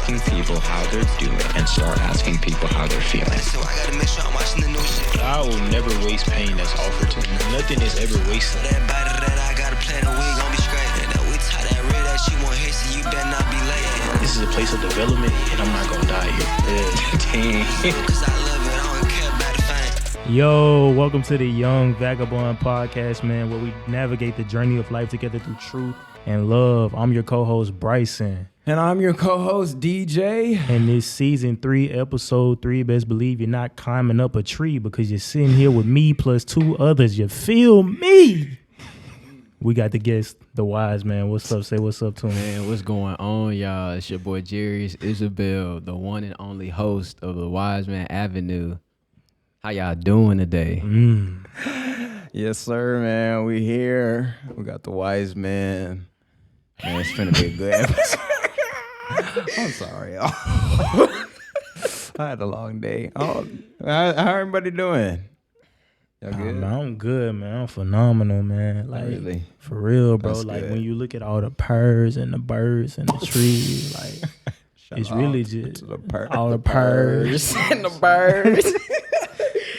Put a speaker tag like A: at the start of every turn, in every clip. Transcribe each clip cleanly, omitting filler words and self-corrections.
A: asking people how they're doing and start asking people how they're feeling.
B: So I gotta make sure I'm watching the news.
C: I will never waste pain that's offered to me. Nothing is ever wasted.
B: Everybody that I gotta plan a week gon' be straight. And that we tie that red that you won't hit, so you better not be late.
C: This is a place of development, and I'm not gonna die here.
B: Cause I love it, I don't care about the fame.
D: Yo, welcome to the Young Vagabond podcast, man, where we navigate the journey of life together through truth and love. I'm your co-host, Bryson.
E: And I'm your co-host, DJ.
D: And this season 3, episode 3, best believe you're not climbing up a tree because you're sitting here with me plus 2 others. You feel me? We got the guest, the Wiseman. What's up? Say what's up to him.
E: Man, what's going on, y'all? It's your boy, Jerry's Isabel, the one and only host of the Wiseman Avenue. How y'all doing today?
F: Yes, sir, man. We here. We got the Wiseman. Man, it's finna be a good episode. I'm sorry, y'all. I had a long day. Oh, how everybody doing? Y'all good?
D: I'm good, man. I'm phenomenal, man. Like,
F: Really?
D: for real, bro.
F: That's
D: like,
F: good.
D: when you look at all the purrs and the birds and the trees, like, it's really just all the purrs.
F: and the birds.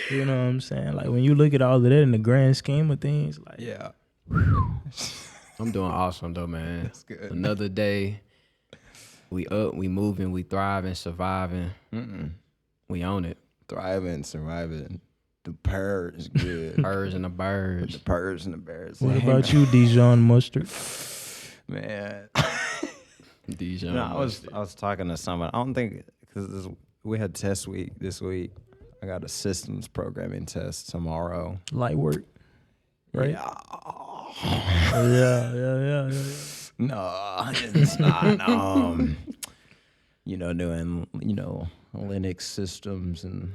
D: You know what I'm saying? Like, when you look at all of that in the grand scheme of things, like,
F: Yeah.
E: I'm doing awesome, though, man.
F: That's good.
E: Another day. We up, we moving, we thriving, surviving. We own it.
F: Thriving, surviving. The purr is good.
E: Birds and the birds.
F: The purrs and the bears.
D: what about you, Dijon Mustard?
F: Man.
E: Dijon.
F: No, I was talking to someone. I don't think because we had test week this week. I got a systems programming test tomorrow.
D: Light work, right?
F: Yeah.
D: Yeah.
F: No, it's not. Doing Linux systems and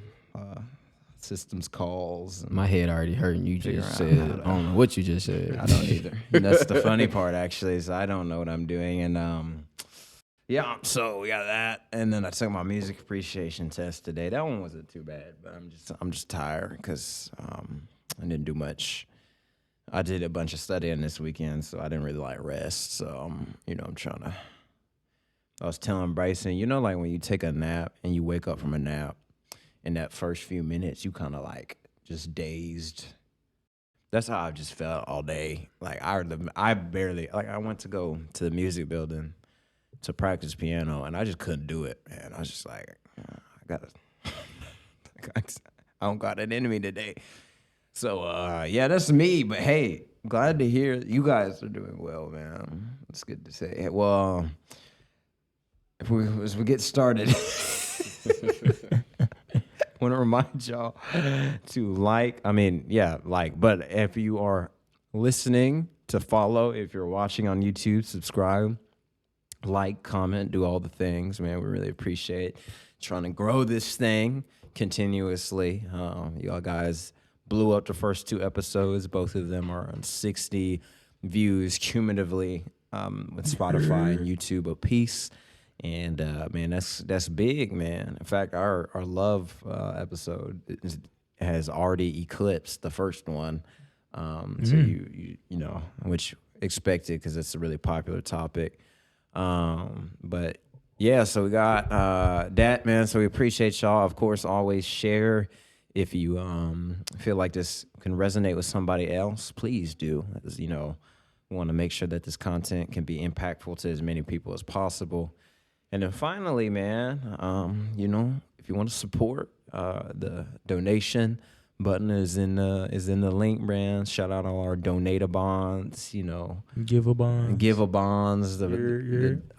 F: systems calls. And
E: My head already hurting. You just
F: Figure
E: said,
F: out
E: I don't know what you just said.
F: I don't either. And that's the funny part, actually, is I don't know what I'm doing. And yeah, so we got that. And then I took my music appreciation test today. That one wasn't too bad, but I'm just tired because I didn't do much. I did a bunch of studying this weekend, so I didn't really like rest. So I'm trying to. I was telling Bryson, like when you take a nap and you wake up from a nap, in that first few minutes, you kind of like just dazed. That's how I just felt all day. Like I barely, like I went to go to the music building to practice piano, and I just couldn't do it, man. I was just like, I don't got it in me today. So, yeah, that's me. But, hey, glad to hear you guys are doing well, man. It's good to say. Well, as we get started, I want to remind y'all to but if you are listening, to follow. If you're watching on YouTube, subscribe, like, comment, do all the things, man. We really appreciate trying to grow this thing continuously. Y'all guys blew up the first 2 episodes. Both of them are on 60 views cumulatively with Spotify and YouTube apiece. And man, that's big, man. In fact, our love episode has already eclipsed the first one. So you which expected because it's a really popular topic. But yeah, so we got that, man. So we appreciate y'all. Of course, always share. If you feel like this can resonate with somebody else, please do. As, we want to make sure that this content can be impactful to as many people as possible. And then finally, man, if you want to support, the donation button is in the link, man. Shout out all our donate-a-bonds, give-a-bonds,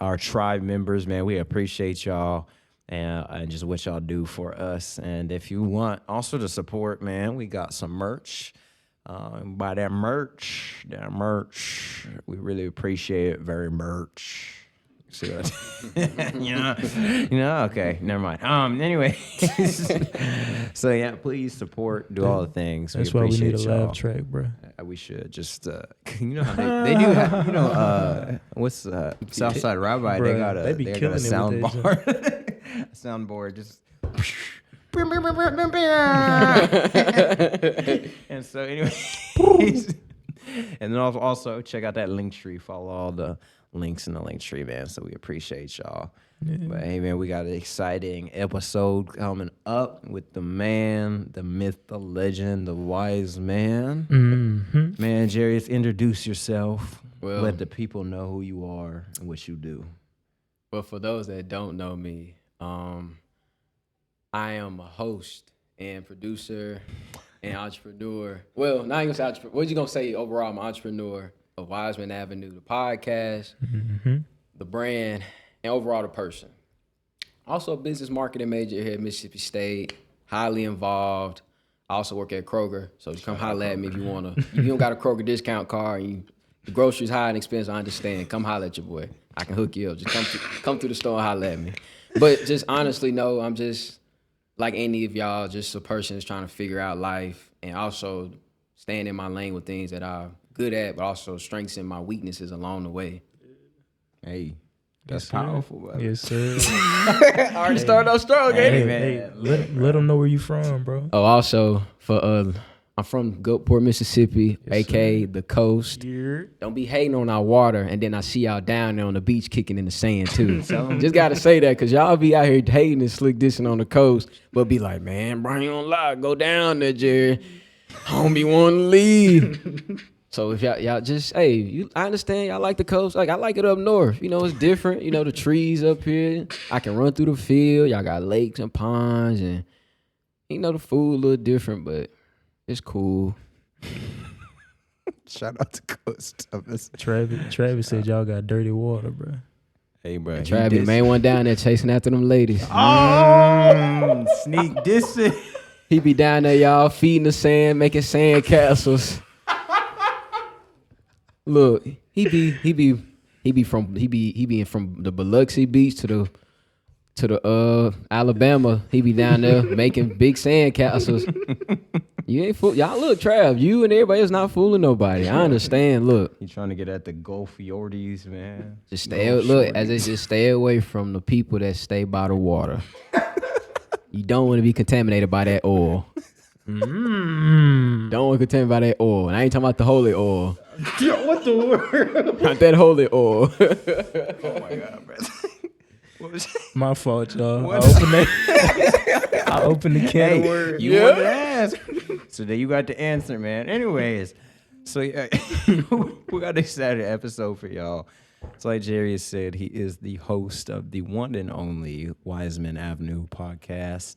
F: our tribe members, man. We appreciate y'all. And just what y'all do for us. And if you want also to support, man, we got some merch. Buy that merch, we really appreciate it very much. See what okay, never mind. Anyway, so yeah, please support, do all the things.
D: That's
F: we
D: why we need a
F: y'all.
D: laugh track, bro.
F: We should just, how they do have, what's Southside Rabbi?
D: Bruh,
F: they got a sound bar. Soundboard just and so anyway and then also check out that link tree, follow all the links in the link tree, man. So we appreciate y'all. Yeah. But hey, man, we got an exciting episode coming up with the man, the myth, the legend, the wise man. Mm-hmm. Man, Jarius, introduce yourself. Well, let the people know who you are and what you do.
E: But for those that don't know me, I am a host and producer and entrepreneur. Well, not even say entrepreneur. What you gonna say overall? I'm an entrepreneur of Wiseman Avenue, the podcast, the brand, and overall the person. Also a business marketing major here at Mississippi State, highly involved. I also work at Kroger, so come holler at me if you wanna. If you don't got a Kroger discount card, and the groceries high and expensive, I understand. Come holler at your boy. I can hook you up. Just come through the store and holler at me. But just honestly, no, I'm just like any of y'all, just a person that's trying to figure out life and also staying in my lane with things that I'm good at, but also strengths my weaknesses along the way.
F: Hey. That's powerful, bro.
D: Yes, sir.
E: Already started off strong, ain't it?
D: Hey, let them know where you from, bro.
E: Oh, also, I'm from Gulfport, Mississippi, yes, a.k.a.
D: sir.
E: The Coast. Yeah. Don't be hating on our water, and then I see y'all down there on the beach kicking in the sand, too. Just got to say that, because y'all be out here hating and slick dissing on the coast, but be like, man, Brian, you don't lie. Go down there, Jerry. I don't be wanting to leave. So if y'all just, hey, I understand y'all like the coast. Like, I like it up north. You know, it's different. You know, the trees up here. I can run through the field. Y'all got lakes and ponds. And, you know, the food a little different, but it's cool.
F: Shout out to Coast.
D: Travis said y'all got dirty water, bro.
F: Hey, bro.
E: Travis, main one down there chasing after them ladies.
F: Oh! Sneak dissing.
E: He be down there, y'all, feeding the sand, making sand castles. Look, he be from the Biloxi Beach to the Alabama. He be down there making big sand castles. You ain't fool. Y'all look, Trav. You and everybody else not fooling nobody. I understand. Look,
F: you trying to get at the Gulf Yorties, man.
E: Just stay away from the people that stay by the water. You don't want to be contaminated by that oil. Don't want to contaminated by that oil. And I ain't talking about the holy oil.
F: Yo, what the word?
E: Not that holy oil.
F: Oh my God, bro.
D: My fault, y'all. I opened the can of words.
F: You wanted to ask. So then you got the answer, man. Anyways, so yeah, we got an exciting episode for y'all. So like Jerry said, he is the host of the one and only Wiseman Avenue podcast.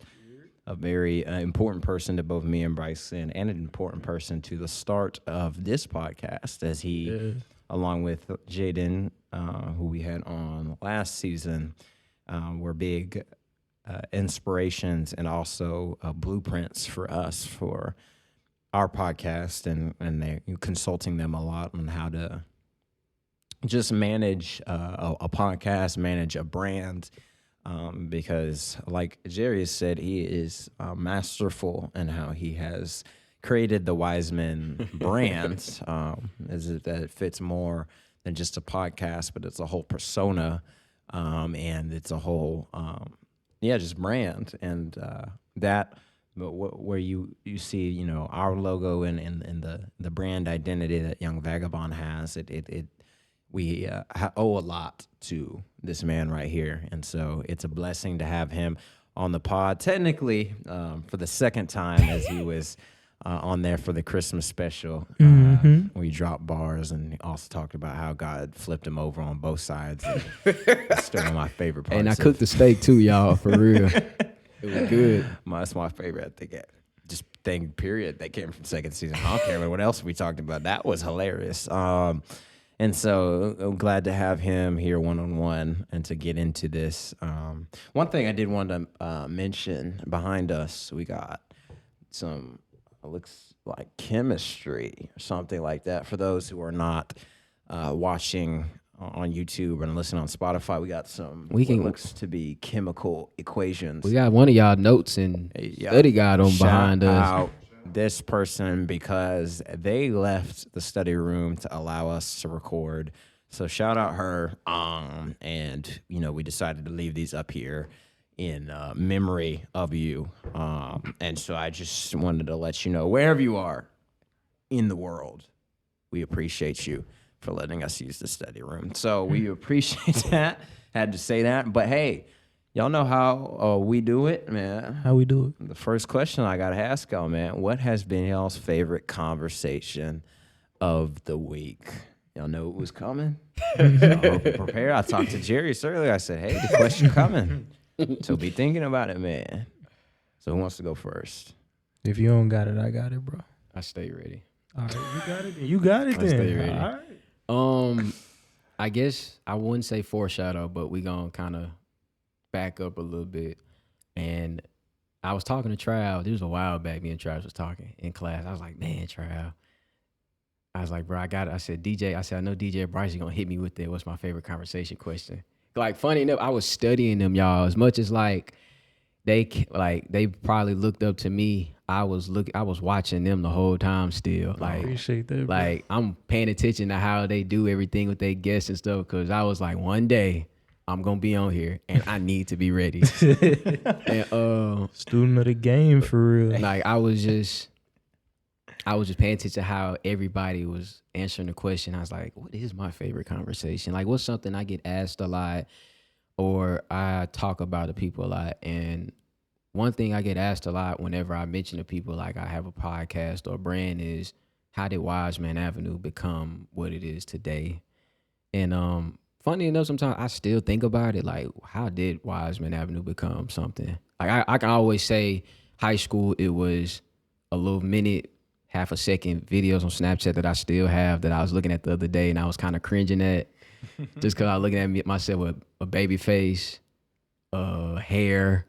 F: A very important person to both me and Bryson, and an important person to the start of this podcast, as he, along with Jaden, who we had on last season, were big inspirations and also blueprints for us for our podcast, and they consulting them a lot on how to just manage a podcast, manage a brand. Because like Jerry said, he is masterful in how he has created the Wiseman brand. Is it that it fits more than just a podcast, but it's a whole persona, and it's a whole, just brand. And that, but where you see, you know, our logo and the brand identity that Young Vagabond has, we owe a lot to this man right here. And so it's a blessing to have him on the pod, technically for the second time, as he was on there for the Christmas special, where he dropped bars and also talked about how God flipped him over on both sides. It's still one of my favorite parts.
E: And I cooked the steak too, y'all, for real. It was good.
F: That's my favorite, I think. Just thing, period, that came from second season. I don't care what else we talked about. That was hilarious. And so I'm glad to have him here one-on-one and to get into this. One thing I did want to mention, behind us, we got some, looks like chemistry or something like that. For those who are not watching on YouTube and listening on Spotify, we got some what looks to be chemical equations.
E: We got one of y'all notes and study guide on behind us.
F: This person, because they left the study room to allow us to record. So shout out her. And you know, we decided to leave these up here in memory of you. And so I just wanted to let you know, wherever you are in the world, we appreciate you. for letting us use the study room. So we appreciate that. Had to say that. But hey, y'all know how we do it, man.
D: How we do it?
F: The first question I got to ask y'all, man, what has been y'all's favorite conversation of the week? Y'all know it was coming? So I hope you're prepared. I talked to Jarius earlier. I said, hey, the question coming. So be thinking about it, man. So who wants to go first?
D: If you don't got it, I got it, bro.
E: I stay ready.
D: All right, you got it. You got it
E: I stay
D: then.
E: ready.
D: All right.
E: I guess I wouldn't say foreshadow, but we gonna kind of back up a little bit. And I was talking to Trav. This was a while back. Me and Trav was talking in class. I was like, man, Trav. I was like, bro, I got it. I said, DJ. I said, I know DJ Bryce is gonna hit me with it. What's my favorite conversation question? Like, funny enough, I was studying them, y'all. As much as like they probably looked up to me. I was watching them the whole time still. Like,
D: Appreciate that, bro.
E: like I'm paying attention to how they do everything with their guests and stuff. Cause I was like, one day I'm gonna be on here and I need to be ready. And
D: Student of the game for real.
E: like I was just paying attention to how everybody was answering the question. I was like, what is my favorite conversation? Like, what's something I get asked a lot or I talk about to people a lot? And one thing I get asked a lot whenever I mention to people like I have a podcast or a brand is, how did Wiseman Avenue become what it is today? And funny enough, sometimes I still think about it, like, how did Wiseman Avenue become something? Like I can always say high school, it was a little minute, half a second videos on Snapchat that I still have that I was looking at the other day and I was kind of cringing at just because I was looking at myself with a baby face, hair,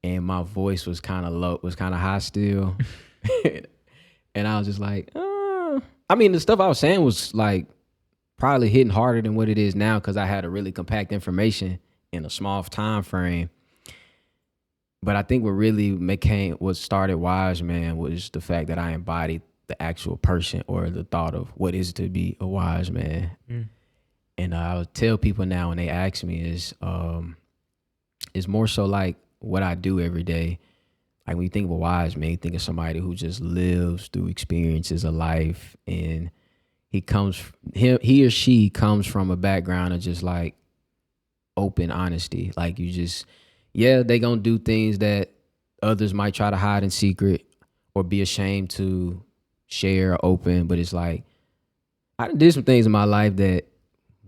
E: and my voice was kind of low, was kind of high still. And I was just like, I mean, the stuff I was saying was like probably hitting harder than what it is now because I had to really compact information in a small time frame. But I think what started Wiseman was the fact that I embodied the actual person or the thought of what is to be a wise man. And I would tell people now when they ask me is more so like what I do every day. Like when you think of a wise man, you think of somebody who just lives through experiences of life, and he or she comes from a background of just like open honesty. Like you just, they gonna do things that others might try to hide in secret or be ashamed to share or open. But it's like, I did some things in my life that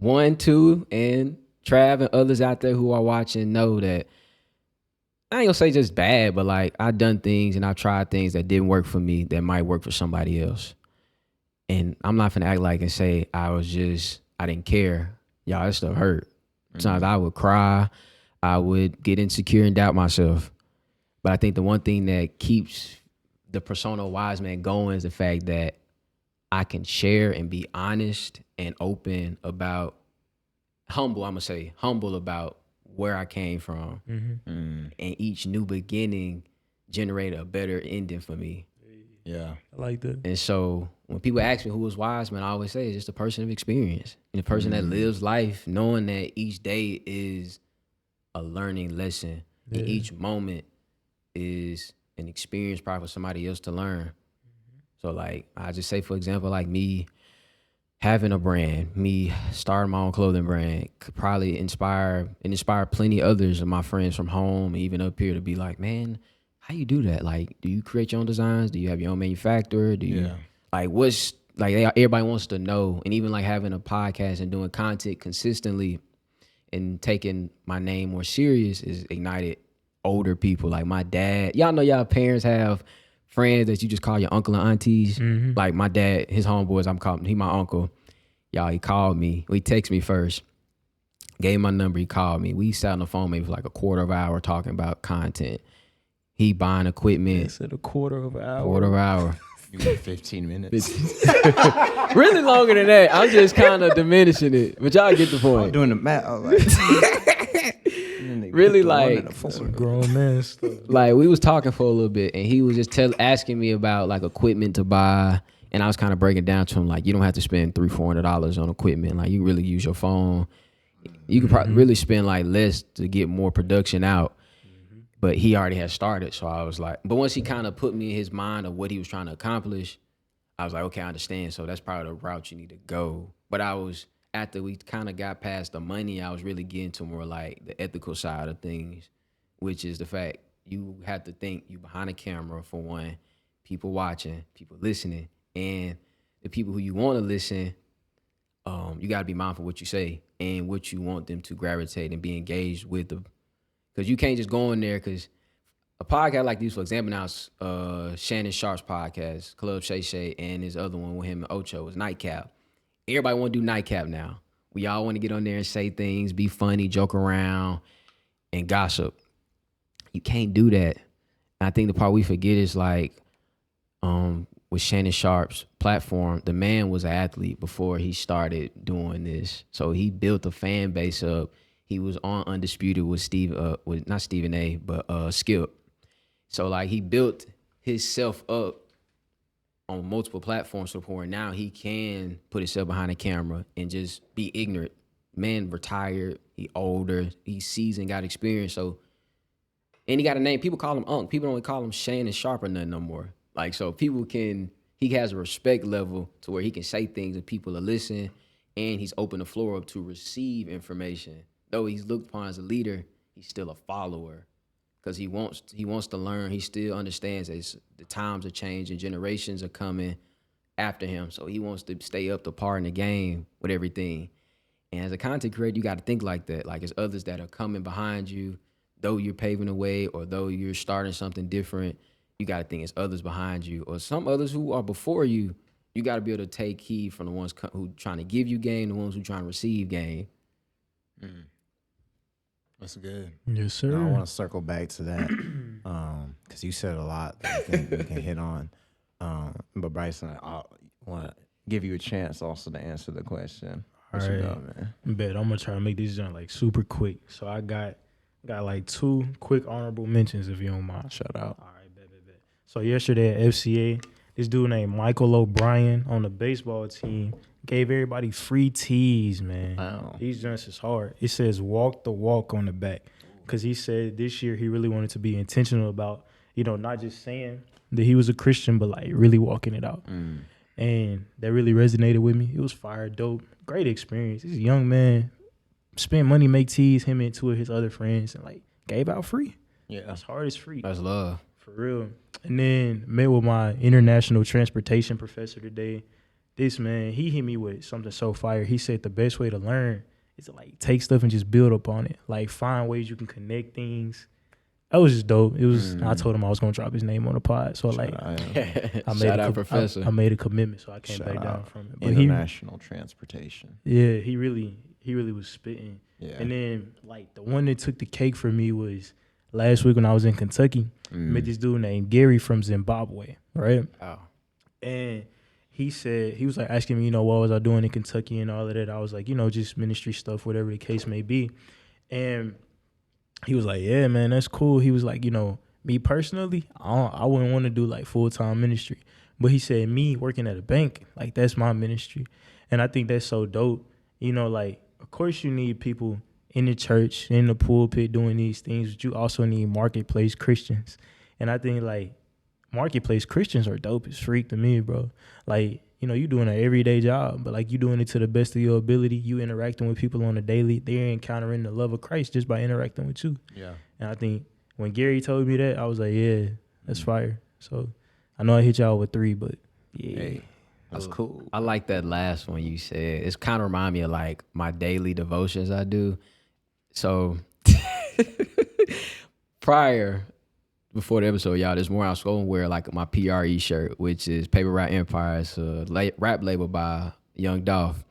E: and Trav and others out there who are watching know that I ain't gonna say just bad, but like I've done things and I've tried things that didn't work for me that might work for somebody else. And I'm not gonna act like and say I didn't care. Y'all, that stuff hurt. Sometimes I would cry, I would get insecure and doubt myself. But I think the one thing that keeps the persona of wise man going is the fact that I can share and be honest and open about humble about where I came from. And each new beginning generated a better ending for me.
F: Yeah.
D: I like that.
E: And so when people ask me who is Wiseman, I always say it's just a person of experience and a person that lives life knowing that each day is a learning lesson. And each moment is an experience probably for somebody else to learn. So like I just say, for example, like me having a brand, me starting my own clothing brand could probably inspire plenty others of my friends from home, even up here, to be like, man, how you do that? Like, do you create your own designs? Do you have your own manufacturer? Do you everybody wants to know. And even like having a podcast and doing content consistently and taking my name more serious is ignited older people. Like my dad, y'all know y'all parents have friends that you just call your uncle and aunties. Like my dad, his homeboys, he my uncle. Y'all, he called me. Well, he texted me first. Gave him my number, he called me. We sat on the phone maybe for like a quarter of an hour talking about content. He buying equipment.
D: I said a quarter of an hour.
E: Quarter of an hour.
F: You got 15 minutes.
E: Really longer than that. I'm just kind of diminishing it. But y'all get the point.
F: I'm doing the math. I was like,
E: really like
D: Some grown man stuff.
E: like we was talking for a little bit and he was just asking me about like equipment to buy, and I was kind of breaking down to him like, you don't have to spend $300-$400 on equipment. Like you really use your phone. You could probably really spend like less to get more production out. But he already had started, so I was like, but once he kind of put me in his mind of what he was trying to accomplish, I was like, okay, I understand. So that's probably the route you need to go. But after we kind of got past the money, I was really getting to more like the ethical side of things, which is the fact you have to think you behind a camera for one, people watching, people listening, and the people who you want to listen, you got to be mindful of what you say and what you want them to gravitate and be engaged with. Because you can't just go in there, because a podcast like this, for example, now it's Shannon Sharp's podcast, Club Shay Shay, and his other one with him and Ocho is Nightcap. Everybody want to do Nightcap now. We all want to get on there and say things, be funny, joke around, and gossip. You can't do that. And I think the part we forget is like, with Shannon Sharp's platform, the man was an athlete before he started doing this. So he built a fan base up. He was on Undisputed with not Stephen A, but Skip. So like he built himself up on multiple platforms to where now he can put himself behind the camera and just be ignorant. Man retired, he older, he's seasoned, got experience. So, and he got a name. People call him Unc. People don't call him Shannon Sharp or nothing no more. Like, so he has a respect level to where he can say things and people are listening, and he's opened the floor up to receive information. Though he's looked upon as a leader, he's still a follower because he wants to learn. He still understands that the times are changing, generations are coming after him. So he wants to stay up to par in the game with everything. And as a content creator, you got to think like that. Like, there's others that are coming behind you, though you're paving the way or though you're starting something different. You got to think it's others behind you or some others who are before you. You got to be able to take heed from the ones who trying to give you game, the ones who trying to receive game.
C: That's good.
D: Yes, sir.
F: Now, I want to circle back to that because you said a lot that I think we can hit on. But Bryson, I want to give you a chance also to answer the question.
D: All right,
F: man.
D: Bet I'm gonna try to make this joint like super quick. So I got like 2 quick honorable mentions if you don't mind.
F: Shout out.
D: All right, bet. So yesterday at FCA, this dude named Michael O'Brien on the baseball team gave everybody free tees, man.
F: Wow.
D: These joints is hard. It says walk the walk on the back. Because he said this year he really wanted to be intentional about, not just saying that he was a Christian, but like really walking it out. And that really resonated with me. It was fire, dope, great experience. This young man spent money, make tees, him and 2 of his other friends, and like gave out free.
F: Yeah.
D: That's hard as free.
E: That's love.
D: For real. And then met with my international transportation professor today. This man, he hit me with something so fire. He said the best way to learn is to like take stuff and just build up on it. Like find ways you can connect things. That was just dope. It was. I told him I was gonna drop his name on the pod. So like,
E: Shout out, Professor.
D: I made a commitment, so I can't back down from it. But
F: International transportation.
D: Yeah, he really was spitting.
F: Yeah.
D: And then like the one that took the cake for me was last week when I was in Kentucky. Met this dude named Gary from Zimbabwe, right?
E: Oh.
D: And he said, he was like asking me, what was I doing in Kentucky and all of that. I was like, just ministry stuff, whatever the case may be. And he was like, yeah, man, that's cool. He was like, me personally, I wouldn't want to do like full-time ministry. But he said me working at a bank, like that's my ministry. And I think that's so dope. Like, of course you need people in the church, in the pulpit doing these things, but you also need marketplace Christians. And I think like marketplace Christians are dope as freak to me, bro. Like, you doing an everyday job, but like you doing it to the best of your ability. You interacting with people on a daily. They're encountering the love of Christ just by interacting with you. Yeah. And I think when Gary told me that, I was like, yeah, that's fire. So I know I hit y'all with 3, but yeah.
F: Hey, that's cool.
E: I like that last one you said. It's kind of remind me of like my daily devotions I do. So before the episode, y'all, this morning I was going to wear like my PRE shirt, which is Paper Route Empire. It's a rap label by Young Dolph.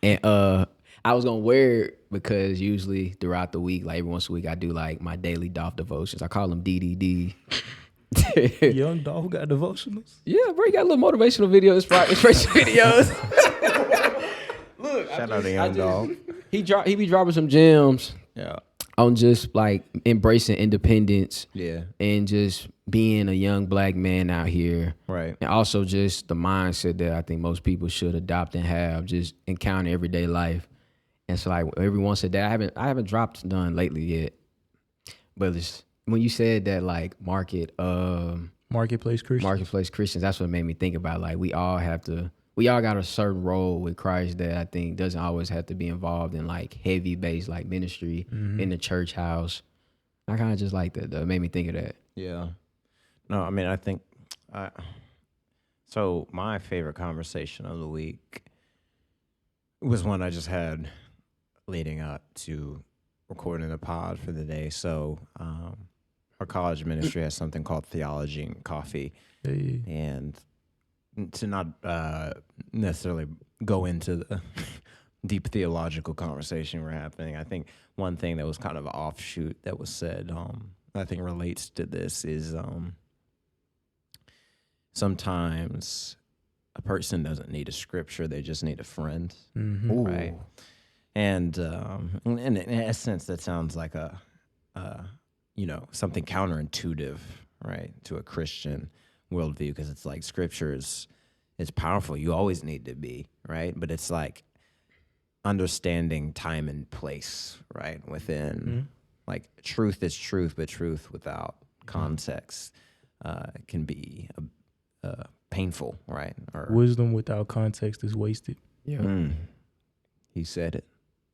E: And I was going to wear it because usually throughout the week, like every once a week, I do like my daily Dolph devotions. I call them DDD.
D: Young Dolph got devotionals?
E: Yeah, bro, he got little motivational videos, inspiration videos. Look,
F: Shout out to Young Dolph.
E: He be dropping some gems.
F: Yeah.
E: On just like embracing independence,
F: and
E: just being a young black man out here,
F: right?
E: And also just the mindset that I think most people should adopt and have, just encounter everyday life. And so like every once a day, I haven't dropped none lately yet, but it's, when you said that like marketplace
D: Marketplace Christians.
E: Marketplace Christians. That's what made me think about, like, we all got a certain role with Christ that I think doesn't always have to be involved in like heavy based like ministry in the church house. I kind of just like that though. It made me think of that.
F: Yeah. No, I mean, I think, so my favorite conversation of the week was one I just had leading up to recording the pod for the day. So our college ministry has something called Theology and Coffee.
D: Hey.
F: And to not necessarily go into the deep theological conversation we're having, I think one thing that was kind of an offshoot that was said, I think relates to this is sometimes a person doesn't need a scripture, they just need a friend, right? And in essence, that sounds like a something counterintuitive, right, to a Christian worldview, because it's like scripture is powerful. You always need to be, right? But it's like understanding time and place, right? Within like truth is truth, but truth without context can be painful, right? Or
D: Wisdom without context is wasted.
E: Yeah.
F: He said it.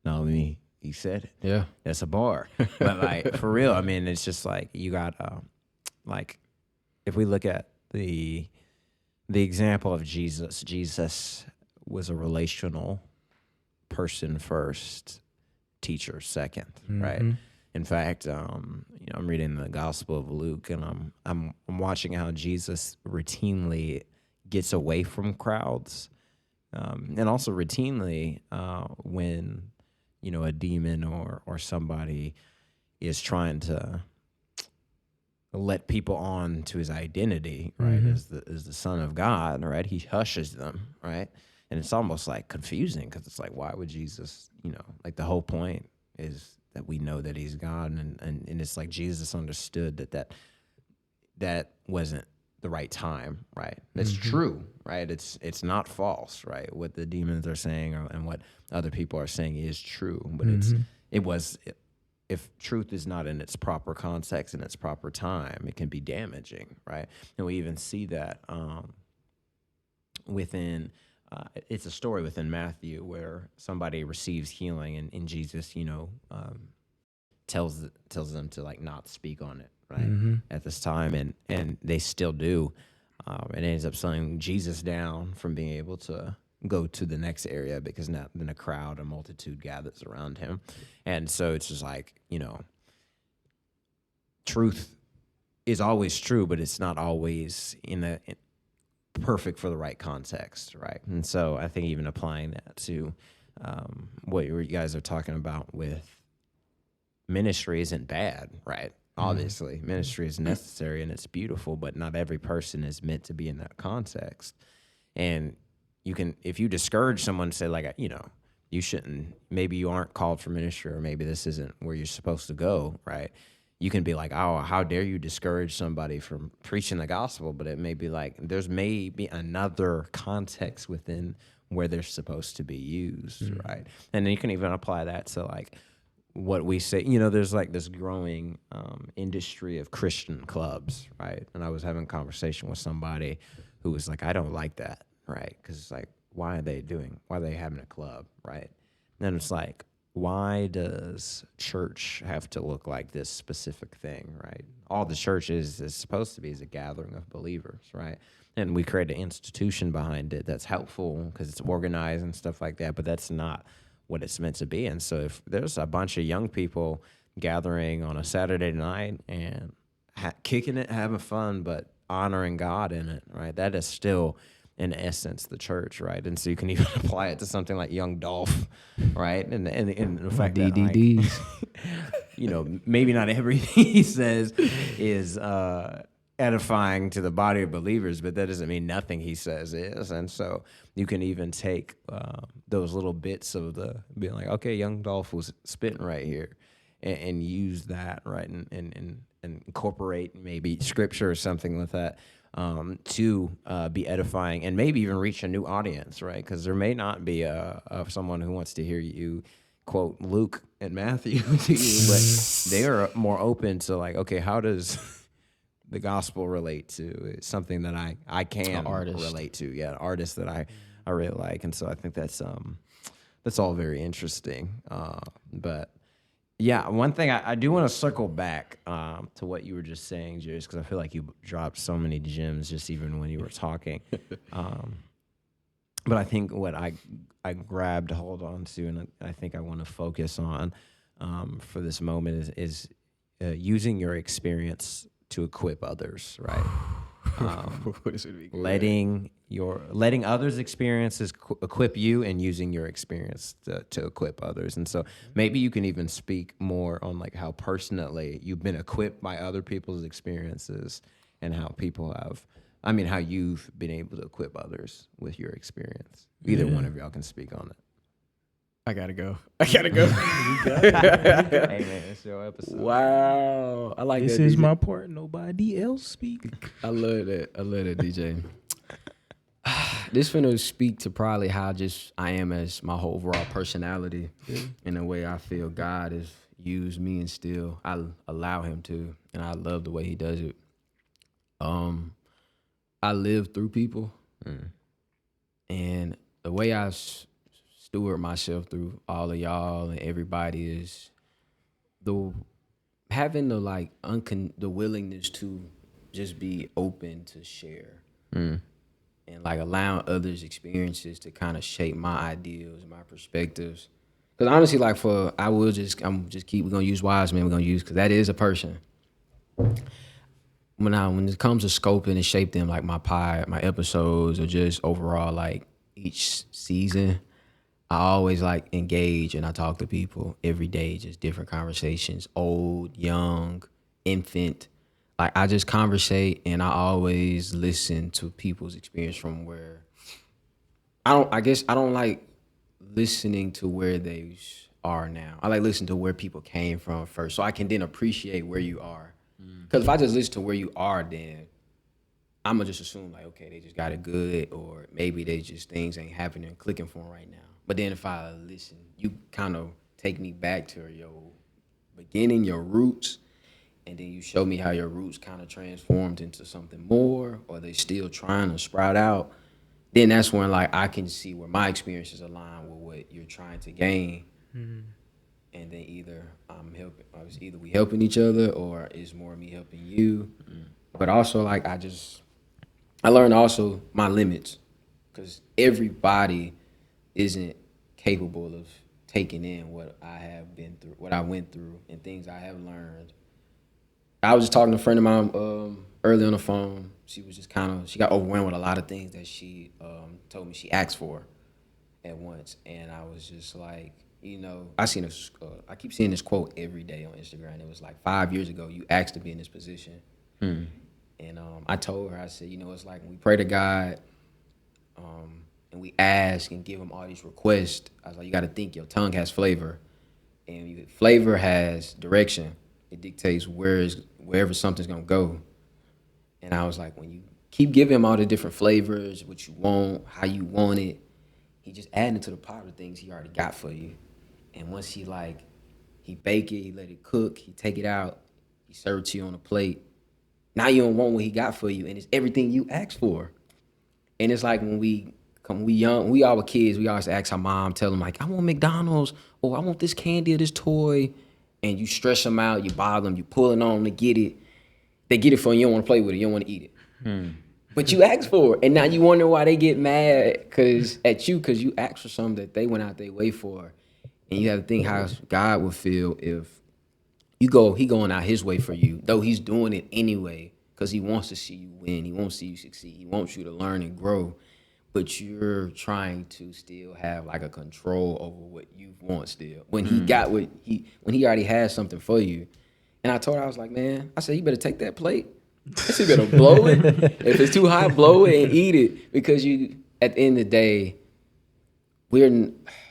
F: No, me. He said it.
E: Yeah.
F: That's a bar. But like for real, I mean, it's just like you got like if we look at the example of Jesus, Jesus was a relational person first, teacher second, right? In fact, I'm reading the Gospel of Luke, and I'm watching how Jesus routinely gets away from crowds, and also routinely when a demon or somebody is trying to let people on to his identity, right, as the Son of God, right? He hushes them, right? And it's almost like confusing because it's like, why would Jesus, like the whole point is that we know that he's God, and it's like Jesus understood that wasn't the right time, right? It's true, right? It's not false, right? What the demons are saying and what other people are saying is true, but if truth is not in its proper context and its proper time, it can be damaging, right? And we even see that within. It's a story within Matthew where somebody receives healing, and Jesus, tells them to like not speak on it, right, at this time, and they still do, and it ends up slowing Jesus down from being able to go to the next area because now then a multitude gathers around him, and so it's just like truth is always true, but it's not always perfect for the right context, right? And so I think even applying that to what you guys are talking about with ministry isn't bad, right? Obviously, ministry is necessary and it's beautiful, but not every person is meant to be in that context. And you can, if you discourage someone, say like, you shouldn't, maybe you aren't called for ministry, or maybe this isn't where you're supposed to go, right? You can be like, oh, how dare you discourage somebody from preaching the gospel? But it may be like, there's maybe another context within where they're supposed to be used, right? And then you can even apply that to like what we say, there's like this growing industry of Christian clubs, right? And I was having a conversation with somebody who was like, I don't like that, right? Because it's like, why are they having a club, right? And then it's like, why does church have to look like this specific thing, right? All the church is supposed to be is a gathering of believers, right? And we create an institution behind it that's helpful because it's organized and stuff like that, but that's not what it's meant to be. And so if there's a bunch of young people gathering on a Saturday night and kicking it, having fun, but honoring God in it, right, that is still in essence the church, right? And so you can even apply it to something like Young Dolph, right? And the fact that like, maybe not everything he says is edifying to the body of believers, but that doesn't mean nothing he says is. And so you can even take those little bits of being like, okay, Young Dolph was spitting right here, and use that, right, and incorporate maybe scripture or something with that. To be edifying and maybe even reach a new audience, right? Because there may not be someone who wants to hear you quote Luke and Matthew to you, but they are more open to like, okay, how does the gospel relate to. It's something that I can relate to. Yeah, an artist that I really like, and so I think that's all very interesting. But yeah, one thing I do want to circle back to what you were just saying, Jairus, because I feel like you dropped so many gems just even when you were talking. But I think what I grabbed hold on to, and I think I want to focus on for this moment is using your experience to equip others, right? Letting others' experiences equip you, and using your experience to equip others. And so maybe you can even speak more on like how personally you've been equipped by other people's experiences, and how you've been able to equip others with your experience. Either one of y'all can speak on it.
E: I gotta go.
F: Hey man, it's your episode.
E: Wow, I like
D: this
E: that.
D: This is
E: DJ.
D: my part. Nobody else speak.
E: I love that, DJ. This finna speak to probably how just I am as my whole overall personality, and the way I feel God has used me, and still I allow Him to, and I love the way He does it. I live through people, and the way I steward myself through all of y'all and everybody is having the willingness to just be open to share, and like allowing others' experiences to kind of shape my ideals and my perspectives. Because honestly, like we're gonna use Wiseman. We're gonna use, because that is a person. When it comes to scoping and shape them, like my episodes, or just overall like each season, I always like engage, and I talk to people every day, just different conversations, old, young, infant. Like I just conversate, and I always listen to people's experience from where I don't like listening to where they are now. I like listening to where people came from first, so I can then appreciate where you are. Because if I just listen to where you are, then I'm gonna just assume like, okay, they just got it good, or maybe things ain't happening and clicking for them right now. But then if I listen, you kind of take me back to your beginning, your roots, and then you show me how your roots kind of transformed into something more, or they still trying to sprout out. Then that's when like I can see where my experiences align with what you're trying to gain. And then either we helping each other, or it's more me helping you. But also like I learned also my limits, because everybody isn't capable of taking in what I have been through, what I went through, and things I have learned. I was just talking to a friend of mine early on the phone. She was just she got overwhelmed with a lot of things that she told me she asked for at once. And I was just like, I keep seeing this quote every day on Instagram. It was like 5 years ago, you asked to be in this position. And I told her, I said, it's like when we pray to God, and we ask and give him all these requests. I was like, you got to think your tongue has flavor, and flavor has direction. It dictates wherever something's gonna go. And I was like, when you keep giving him all the different flavors, what you want, how you want it, he just adding to the pot of things he already got for you. And once he bake it, he let it cook, he take it out, he serve it to you on a plate. Now you don't want what he got for you, and it's everything you asked for. And it's like when we young, we all were kids, we always ask our mom, tell them like, I want McDonald's, or I want this candy or this toy. And you stress them out, you bother them, you pulling on them to get it. They get it for you, you don't want to play with it, you don't want to eat it. But you asked for it, and now you wonder why they get mad because you asked for something that they went out their way for. And you have to think how God would feel if he going out his way for you, though he's doing it anyway because he wants to see you win, he wants to see you succeed, he wants you to learn and grow. But you're trying to still have like a control over what you want still. When he got when he already has something for you. And I told her, I was like, man, I said, you better take that plate. I said, you better blow it. If it's too hot, blow it and eat it. Because at the end of the day,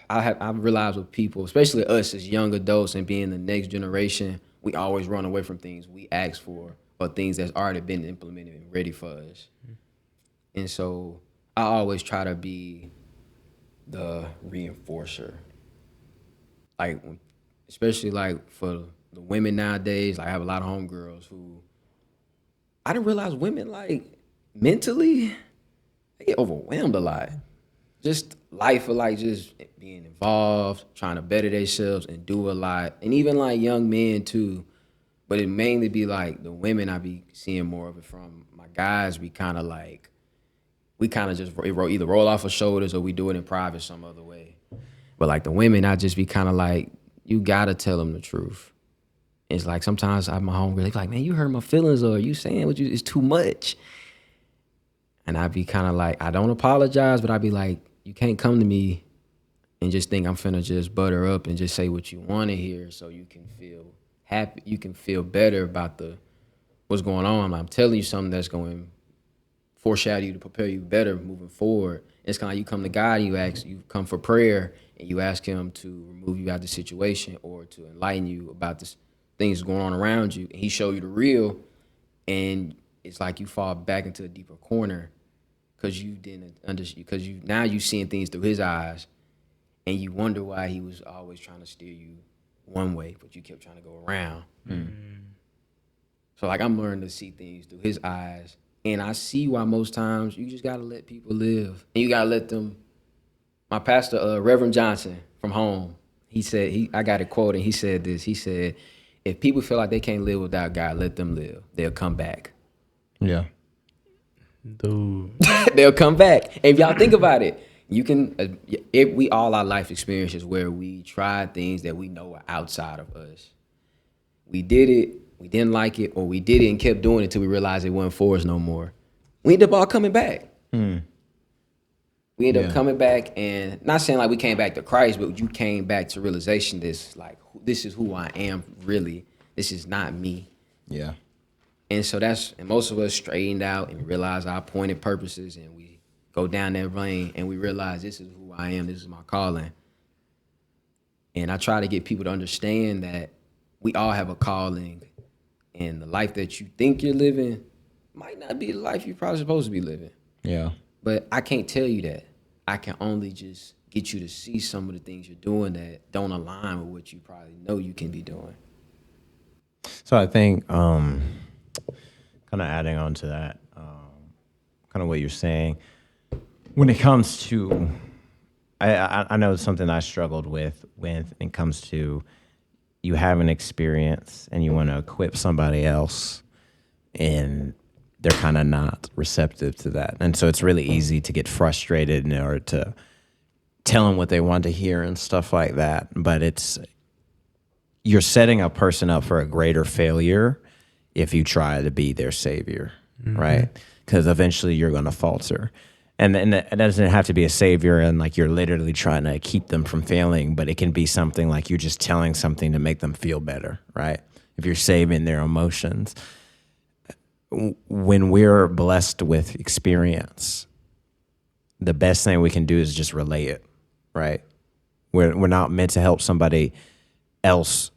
E: I've realized with people, especially us as young adults and being the next generation, we always run away from things we ask for or things that's already been implemented and ready for us. And so I always try to be the reinforcer. Like, especially like for the women nowadays, like I have a lot of homegirls who I didn't realize women, like, mentally, they get overwhelmed a lot. Just life of, like, just being involved, trying to better themselves and do a lot. And even, like, young men, too. But it mainly be, like, the women I be seeing more of it from. My guys, we kind of, like, we kind of just either roll off our shoulders or we do it in private some other way. But, like, the women, I just be kind of like, you got to tell them the truth. It's like sometimes I have my homegirl, they be like, man, you hurt my feelings, or you saying what you, it's too much. And I be kind of like, I don't apologize, but I be like, you can't come to me and just think I'm finna just butter up and just say what you want to hear so you can feel happy, you can feel better about what's going on. I'm telling you something that's going to foreshadow you to prepare you better moving forward. It's kind of like you come to God and you come for prayer and you ask him to remove you out of the situation or to enlighten you about this things going on around you, and he show you the real, and it's like you fall back into a deeper corner because you didn't understand, because now you seeing things through his eyes, and you wonder why he was always trying to steer you one way, but you kept trying to go around. So like I'm learning to see things through his eyes, and I see why most times you just gotta let people live, and you gotta let them. My pastor, Reverend Johnson from home, he said, I got a quote, and he said this. He said, if people feel like they can't live without God, let them live. They'll come back.
F: Yeah.
D: Dude.
E: They'll come back. And if y'all think about it, you can, we all our life experiences where we tried things that we know are outside of us. We did it, we didn't like it, or we did it and kept doing it until we realized it wasn't for us no more. We ended up all coming back. We ended up coming back, and not saying like we came back to Christ, but you came back to realization this, like, this is who I am really. This is not me.
F: Yeah.
E: And so and most of us straightened out and realize our appointed purposes, and we go down that lane and we realize this is who I am, this is my calling. And I try to get people to understand that we all have a calling, and the life that you think you're living might not be the life you're probably supposed to be living.
F: Yeah.
E: But I can't tell you that. I can only just get you to see some of the things you're doing that don't align with what you probably know you can be doing.
F: So I think kind of adding on to that, kind of what you're saying, when it comes to, I know it's something I struggled with when it comes to you have an experience and you want to equip somebody else, and they're kind of not receptive to that. And so it's really easy to get frustrated in order to tell them what they want to hear and stuff like that. But you're setting a person up for a greater failure if you try to be their savior, right? Because eventually you're going to falter. And it doesn't have to be a savior and like you're literally trying to keep them from failing, but it can be something like you're just telling something to make them feel better, right? If you're saving their emotions. When we're blessed with experience, the best thing we can do is just relay it, right? We're not meant to help somebody else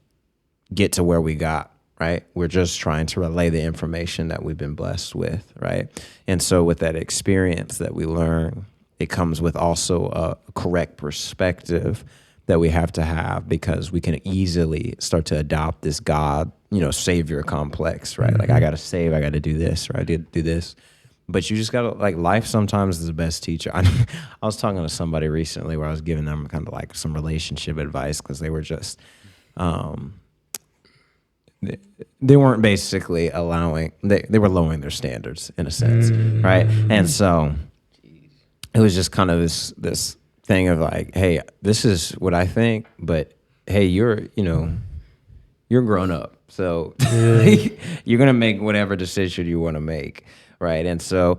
F: get to where we got, right? We're just trying to relay the information that we've been blessed with, right? And so with that experience that we learn, it comes with also a correct perspective that we have to have, because we can easily start to adopt this God, savior complex, right? Like I got to save, I got to do this, right? I did do this. But you just got to, like, life sometimes is the best teacher. I was talking to somebody recently where I was giving them kind of like some relationship advice, because they were just, they weren't basically they were lowering their standards in a sense, right? And so it was just kind of this thing of like, hey, this is what I think, but hey, you're grown up, so you're gonna make whatever decision you want to make, right? And so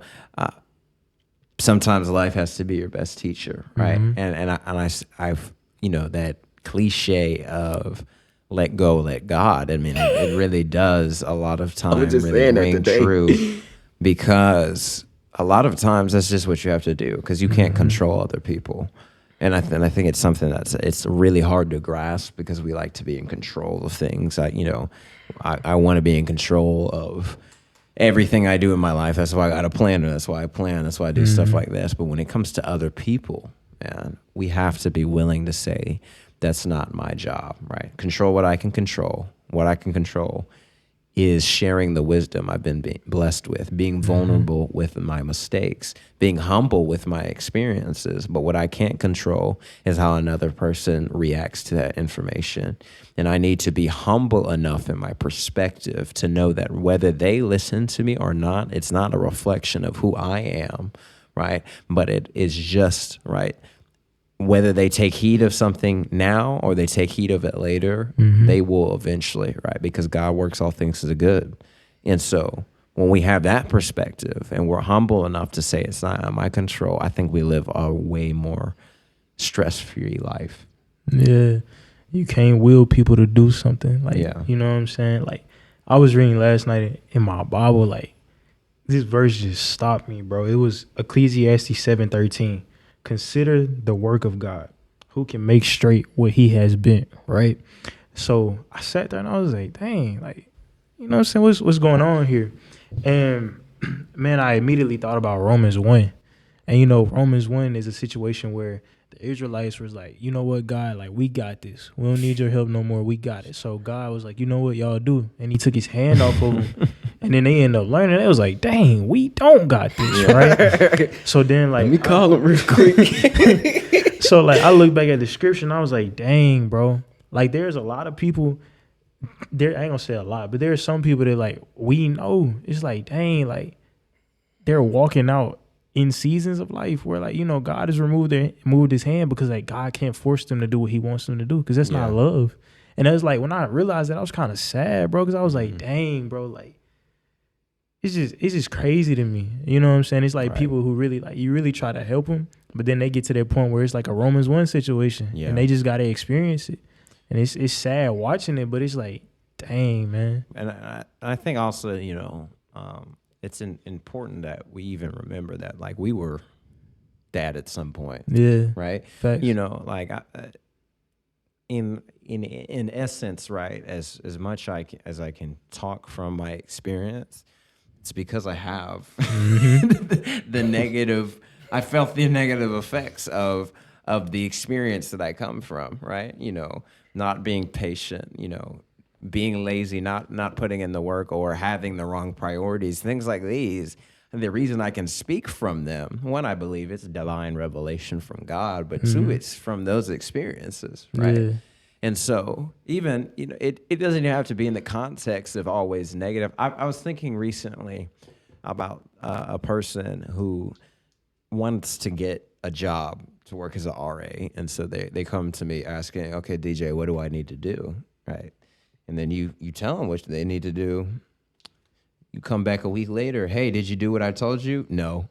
F: sometimes life has to be your best teacher, right? And I've that cliche of let go, let God. I mean, it really does a lot of times really ring true, because a lot of times that's just what you have to do, because you can't control other people. And I think it's something it's really hard to grasp, because we like to be in control of things. I want to be in control of everything I do in my life. That's why I got a planner. That's why I plan. That's why I do stuff like this. But when it comes to other people, man, we have to be willing to say, that's not my job, right? Control what I can control. What I can control is sharing the wisdom I've been blessed with, being vulnerable with my mistakes, being humble with my experiences. But what I can't control is how another person reacts to that information. And I need to be humble enough in my perspective to know that whether they listen to me or not, it's not a reflection of who I am, right? But it is just, right? Whether they take heed of something now or they take heed of it later, they will eventually, right? Because God works all things to the good. And so when we have that perspective and we're humble enough to say it's not in my control, I think we live a way more stress-free life.
D: Yeah. You can't will people to do something. Like, you know what I'm saying? Like, I was reading last night in my Bible, like, this verse just stopped me, bro. It was Ecclesiastes 7:13. Consider the work of God, who can make straight what he has bent, right? So I sat there and I was like, dang, like, you know what I'm saying? What's going on here? And man, I immediately thought about Romans 1. And you know, Romans 1 is a situation where the Israelites was like, you know what, God, like, we got this. We don't need your help no more. We got it. So God was like, you know what, y'all do? And he took his hand off of them. And then they ended up learning. It was like, dang, we don't got this, right? So then, like,
E: Let me call him real quick.
D: so, like, I look back at the scripture and I was like, dang, bro. Like, there's a lot of people, there. I ain't gonna say a lot, but there are some people that, like, we know. It's like, dang, like, they're walking out in seasons of life where, like, you know, God has moved his hand because, like, God can't force them to do what he wants them to do because that's not love. And it was like, when I realized that, I was kind of sad, bro, because I was like, dang, bro, like, it's just crazy to me. You know what I'm saying? It's like people who really, like, you really try to help them, but then they get to that point where it's like a Romans 1 situation and they just got to experience it. And it's sad watching it, but it's like, dang, man.
F: And I think also, you know, it's important that we even remember that, like, we were dad at some point.
D: Yeah.
F: Right?
D: Facts.
F: You know, like, in essence, right, as much as I can talk from my experience, it's because I have the negative. I felt the negative effects of the experience that I come from, right? You know, not being patient, you know, being lazy, not putting in the work, or having the wrong priorities, things like these. And the reason I can speak from them, one, I believe it's divine revelation from God, but two, it's from those experiences, right?
D: Yeah.
F: And so even, you know, it doesn't even have to be in the context of always negative. I was thinking recently about a person who wants to get a job to work as an RA. And so they come to me asking, okay, DJ, what do I need to do? Right. And then you tell them what they need to do. You come back a week later. Hey, did you do what I told you? No.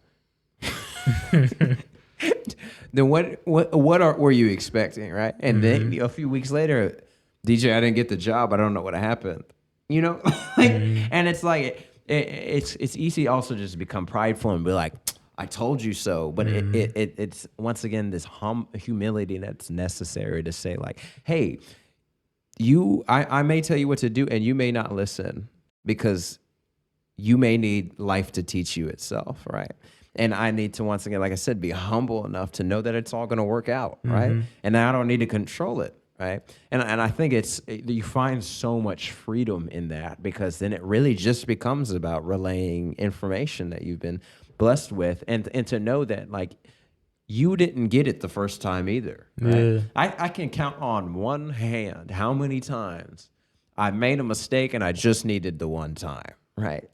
F: Then what were you expecting, right? And then a few weeks later, DJ, I didn't get the job. I don't know what happened. You know, like, and it's like it's easy also just to become prideful and be like, I told you so. But it's once again this humility that's necessary to say, like, hey, I may tell you what to do, and you may not listen because you may need life to teach you itself, right? And I need to, once again, like I said, be humble enough to know that it's all going to work out, right? And I don't need to control it, right? And I think you find so much freedom in that, because then it really just becomes about relaying information that you've been blessed with, and to know that, like, you didn't get it the first time either, right?
D: Yeah.
F: I can count on one hand how many times I made a mistake and I just needed the one time. Right.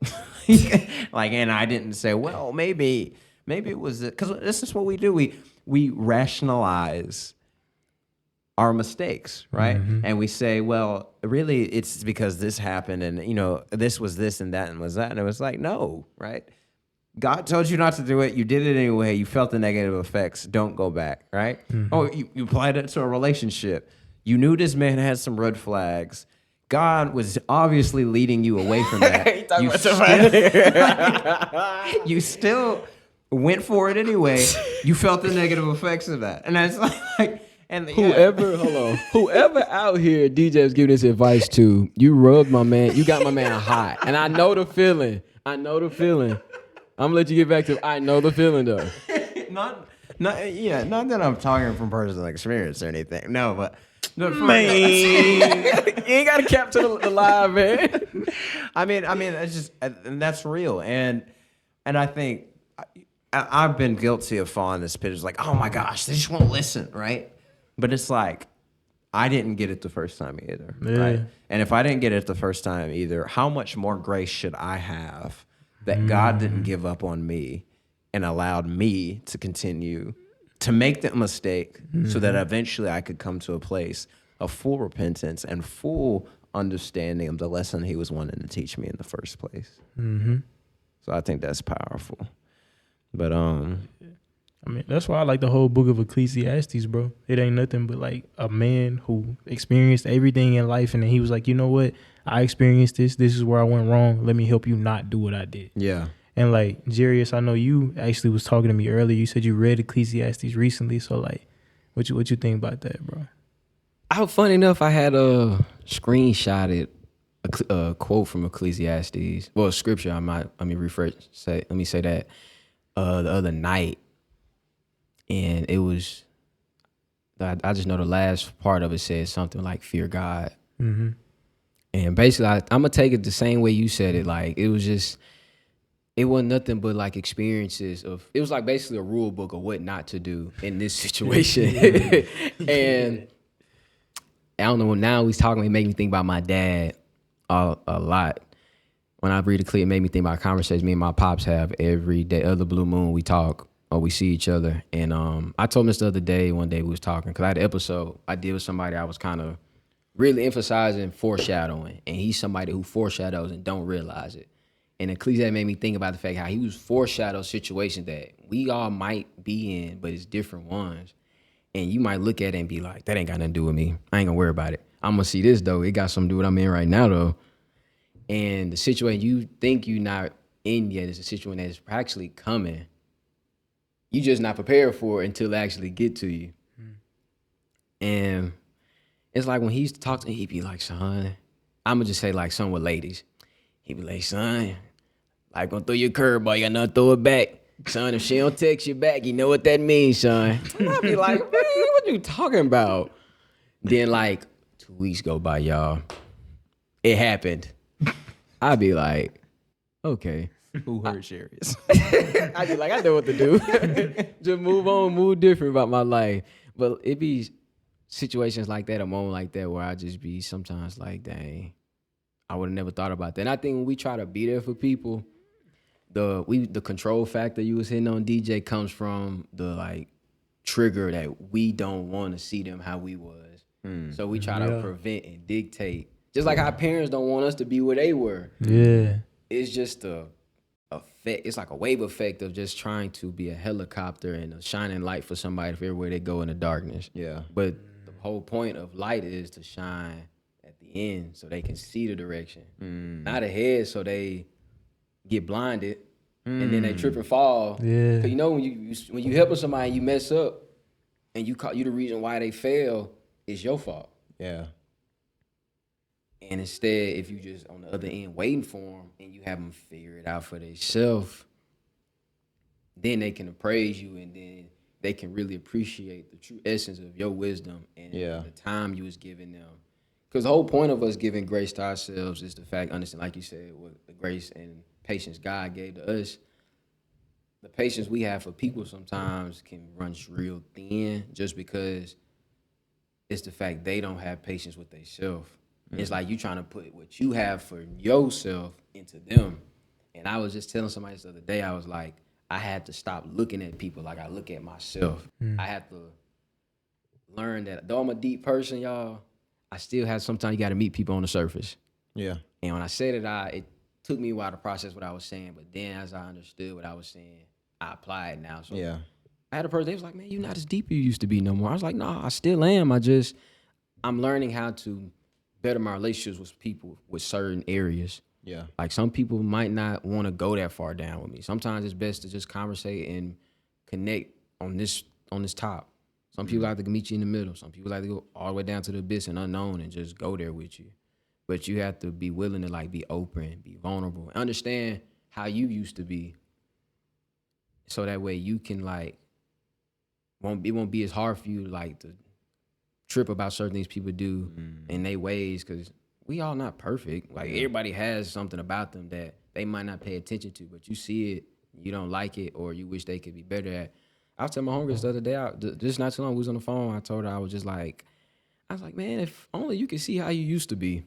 F: Like, and I didn't say, well, maybe it was, because this is what we do. We rationalize our mistakes, right? And we say, well, really it's because this happened, and, you know, this was this and that and was that. And it was like, no, right? God told you not to do it. You did it anyway. You felt the negative effects. Don't go back, right? Oh, you applied it to a relationship. You knew this man had some red flags. God was obviously leading you away from that. You still went for it anyway. You felt the negative effects of that. And that's like, and
E: whoever out here DJ is giving this advice to, you rubbed my man, you got my man hot. And I know the feeling. I'm gonna let you get back to, I know the feeling though.
F: Not that I'm talking from personal experience or anything. No, but
D: Man.
E: You ain't got to capture the live, man.
F: I mean, it's just, and that's real. And I think I've been guilty of falling this pit. It's like, oh my gosh, they just won't listen, right? But it's like, I didn't get it the first time either, right? And if I didn't get it the first time either, how much more grace should I have that God didn't give up on me and allowed me to continue to make that mistake so that eventually I could come to a place of full repentance and full understanding of the lesson he was wanting to teach me in the first place. So I think that's powerful. But
D: I mean, that's why I like the whole book of Ecclesiastes, bro. It ain't nothing but like a man who experienced everything in life, and then he was like, you know what? I experienced this. This is where I went wrong. Let me help you not do what I did.
F: yeah.
D: And like, Jarius, I know you actually was talking to me earlier. You said you read Ecclesiastes recently. So like, what you think about that, bro?
E: Funny enough, I had screenshotted a quote from Ecclesiastes. Well, scripture. Let me say that the other night, and it was. I just know the last part of it said something like "fear God," and basically, I'm gonna take it the same way you said it. Like it was just. It wasn't nothing but like experiences of. It was like basically a rule book of what not to do in this situation, and. I don't know. Now he's talking. It made me think about my dad a lot. When I read the clip, it made me think about conversations me and my pops have every day. Other blue moon, we talk or we see each other. And I told him this the other day. One day we was talking because I had an episode I did with somebody I was kind of really emphasizing foreshadowing, and he's somebody who foreshadows and don't realize it. And Ecclesiastes made me think about the fact how he was foreshadowing situations that we all might be in, but it's different ones. And you might look at it and be like, that ain't got nothing to do with me. I ain't gonna worry about it. I'm gonna see this though. It got something to do with what I'm in right now though. And the situation you think you're not in yet is a situation that's actually coming. You just not prepared for it until it actually get to you. And it's like when he used to talk to me, he'd be like, son, I'm gonna just say like son with ladies. He'd be like, son, like gonna throw you a curveball, you gotta not throw it back. Son, if she don't text you back, you know what that means, son. And I'd be like, man, what you talking about? Then like 2 weeks go by, y'all. It happened. I'd be like, okay.
F: Who heard Jarius?
E: I'd be like, I know what to do. Just move on, move different about my life. But it be situations like that, a moment like that, where I just be sometimes like, dang, I would have never thought about that. And I think when we try to be there for people, the control factor you was hitting on, DJ, comes from the like trigger that we don't want to see them how we was. So we try to prevent and dictate. Just like our parents don't want us to be where they were.
D: Yeah.
E: It's just a effect. It's like a wave effect of just trying to be a helicopter and a shining light for somebody everywhere they go in the darkness.
F: Yeah.
E: But the whole point of light is to shine at the end so they can see the direction. Not ahead so they get blinded and then they trip and fall.
D: Yeah.
E: 'Cause you know when you helping somebody and you mess up and you the reason why they fail, it's your fault.
F: Yeah.
E: And instead, if you just on the other end waiting for them and you have them figure it out for themselves, then they can appraise you and then they can really appreciate the true essence of your wisdom and the time you was giving them. Because the whole point of us giving grace to ourselves is the fact, understand, like you said, what the grace and patience God gave to us. The patience we have for people sometimes can run real thin just because it's the fact they don't have patience with themselves. It's like you trying to put what you have for yourself into them. And I was just telling somebody this the other day, I was like, I had to stop looking at people like I look at myself. I have to learn that though I'm a deep person, y'all, I still have sometimes you got to meet people on the surface.
F: Yeah.
E: And when I said it, it took me a while to process what I was saying. But then as I understood what I was saying, I apply it now. So I had a person, they was like, man, you're not as deep as you used to be no more. I was like, no, I still am. I'm learning how to better my relationships with people with certain areas.
F: Yeah.
E: Like some people might not want to go that far down with me. Sometimes it's best to just conversate and connect on this top. Some people like to meet you in the middle. Some people like to go all the way down to the abyss and unknown and just go there with you. But you have to be willing to like be open, be vulnerable, and understand how you used to be. So that way you can like, it won't be as hard for you like to trip about certain things people do in their ways, because we all not perfect. Like everybody has something about them that they might not pay attention to, but you see it, you don't like it, or you wish they could be better at. I was telling my homegirls the other day, just not too long, we was on the phone. I told her, I was like, man, if only you could see how you used to be.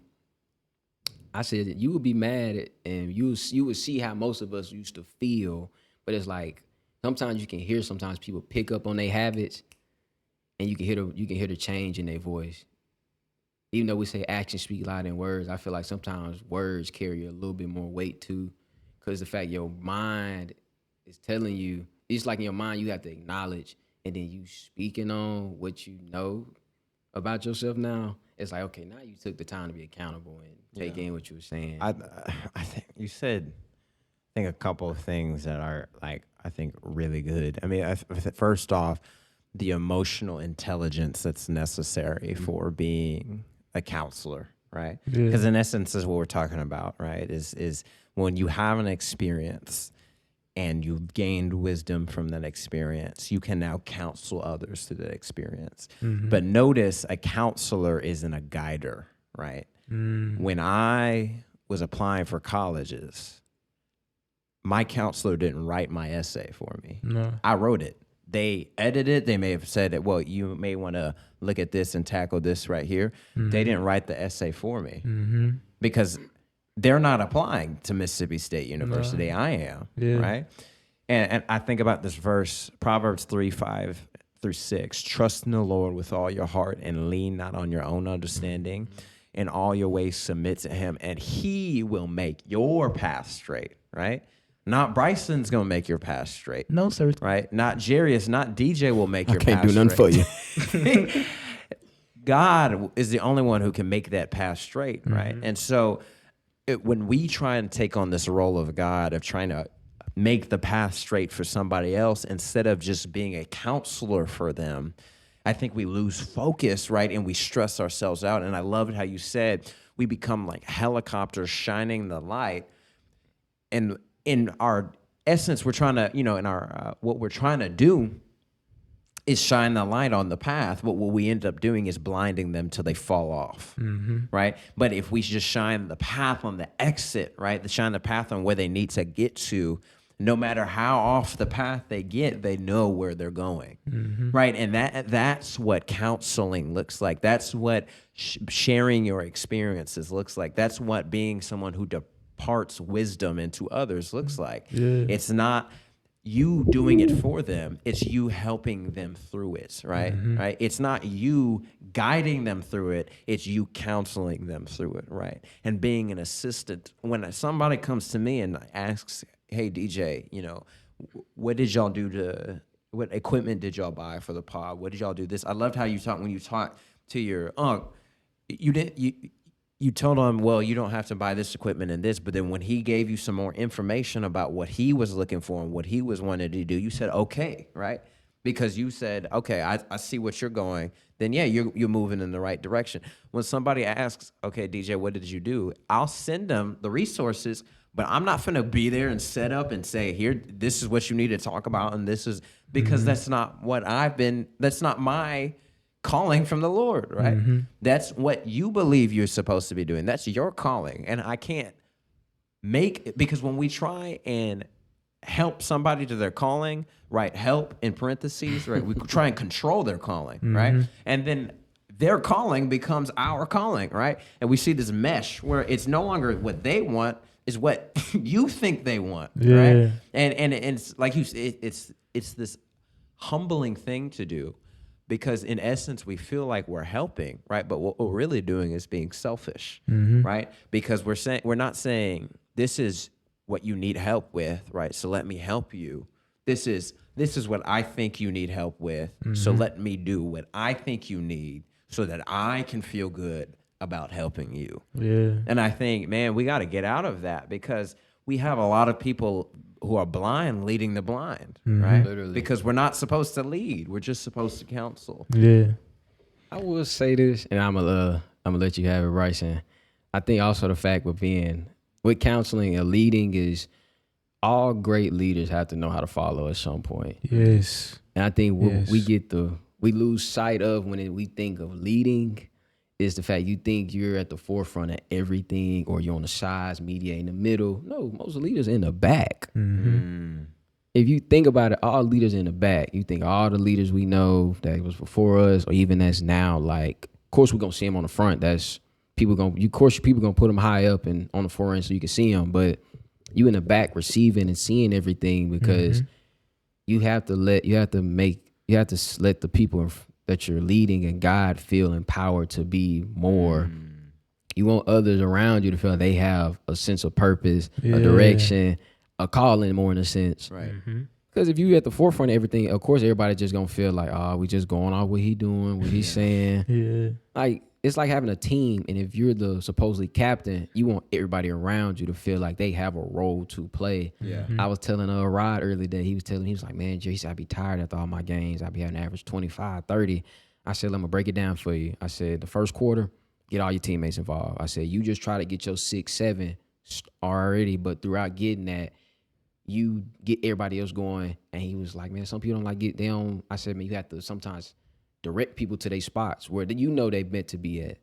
E: I said, you would be mad at, and you would see how most of us used to feel. But it's like, sometimes you can hear, sometimes people pick up on their habits, and you can hear the change in their voice. Even though we say actions speak louder than words, I feel like sometimes words carry a little bit more weight too, because the fact your mind is telling you, it's like in your mind you have to acknowledge, and then you speaking on what you know about yourself now. It's like, okay, now you took the time to be accountable and take in what you were saying.
F: I think you said, a couple of things that are I think really good. I mean, first off, the emotional intelligence that's necessary for being a counselor, right? Because in essence, is what we're talking about, right? Is when you have an experience and you've gained wisdom from that experience, you can now counsel others through that experience. But notice, a counselor isn't a guider, right? When I was applying for colleges, my counselor didn't write my essay for me. No. I wrote it. They edited it. They may have said that, well, you may want to look at this and tackle this right here. They didn't write the essay for me because they're not applying to Mississippi State University. I am, right? And I think about this verse, Proverbs 3:5-6. Trust in the Lord with all your heart and lean not on your own understanding. In all your ways submit to him, and he will make your path straight, right? Not Bryson's going to make your path straight.
D: No, sir.
F: Right? Not Jarius, not DJ will make your path straight.
E: I can't do nothing for you.
F: God is the only one who can make that path straight, right? And so when we try and take on this role of God, of trying to make the path straight for somebody else instead of just being a counselor for them, I think we lose focus, right? And we stress ourselves out. And I loved how you said we become like helicopters shining the light. And in our essence, we're trying to, in our what we're trying to do is shine the light on the path. But what we end up doing is blinding them till they fall off, right? But if we just shine the path on the exit, right, shine the path on where they need to get to, no matter how off the path they get, they know where they're going, right? And that's what counseling looks like. That's what sharing your experiences looks like. That's what being someone who departs wisdom into others looks like. It's not you doing it for them, it's you helping them through it, right? Right? It's not you guiding them through it, it's you counseling them through it, right? And being an assistant. When somebody comes to me and asks, hey, DJ, what did y'all do what equipment did y'all buy for the pod? What did y'all do this? I loved how you talked when you talked to your uncle. You told him, well, you don't have to buy this equipment and this, but then when he gave you some more information about what he was looking for and what he was wanting to do, you said, okay, right? Because you said, okay, I see what you're going, then yeah, you're moving in the right direction. When somebody asks, okay, DJ, what did you do? I'll send them the resources, but I'm not going to be there and set up and say, here, this is what you need to talk about, and this is, because that's not that's not my calling from the Lord, right? That's what you believe you're supposed to be doing. That's your calling. And I can't because when we try and help somebody to their calling, right? Help in parentheses, right? We try and control their calling, right? And then their calling becomes our calling, right? And we see this mesh where it's no longer what they want, is what you think they want, right? And it's like it's this humbling thing to do. Because in essence, we feel like we're helping, right? But what we're really doing is being selfish, right? Because we're not saying this is what you need help with, right? So let me help you. This is what I think you need help with. So let me do what I think you need so that I can feel good about helping you. And I think, man, we got to get out of that because we have a lot of people who are blind leading the blind, right? Literally. Because we're not supposed to lead. We're just supposed to counsel.
E: I will say this, and I'm gonna let you have it, Bryson. I think also the fact with counseling and leading is all great leaders have to know how to follow at some point.
D: Yes.
E: And I think we we lose sight of when we think of leading is the fact you think you're at the forefront of everything or you're on the sides, media in the middle. No, most leaders in the back. If you think about it, all leaders in the back. You think all the leaders we know that was before us or even that's now, like, of course we're going to see them on the front. That's people going to, of course people going to put them high up and on the forend so you can see them. But you in the back receiving and seeing everything because you have to let the people that you're leading and God feel empowered to be more. You want others around you to feel like they have a sense of purpose, a direction, a calling more in a sense.
F: Right.
E: Because if you at the forefront of everything, of course everybody just gonna feel like, oh, we just going off what he doing, what he's saying.
D: Yeah.
E: Like it's like having a team, and if you're the supposedly captain, you want everybody around you to feel like they have a role to play.
F: Yeah.
E: I was telling Rod earlier that he was like, man, Jason, I'd be tired after all my games. I'd be having an average 25, 30. I said, let me break it down for you. I said, the first quarter, get all your teammates involved. I said, you just try to get your 6, 7 already, but throughout getting that, you get everybody else going. And he was like, man, some people don't like get down. I said, man, you have to sometimes direct people to their spots where you know they meant to be at.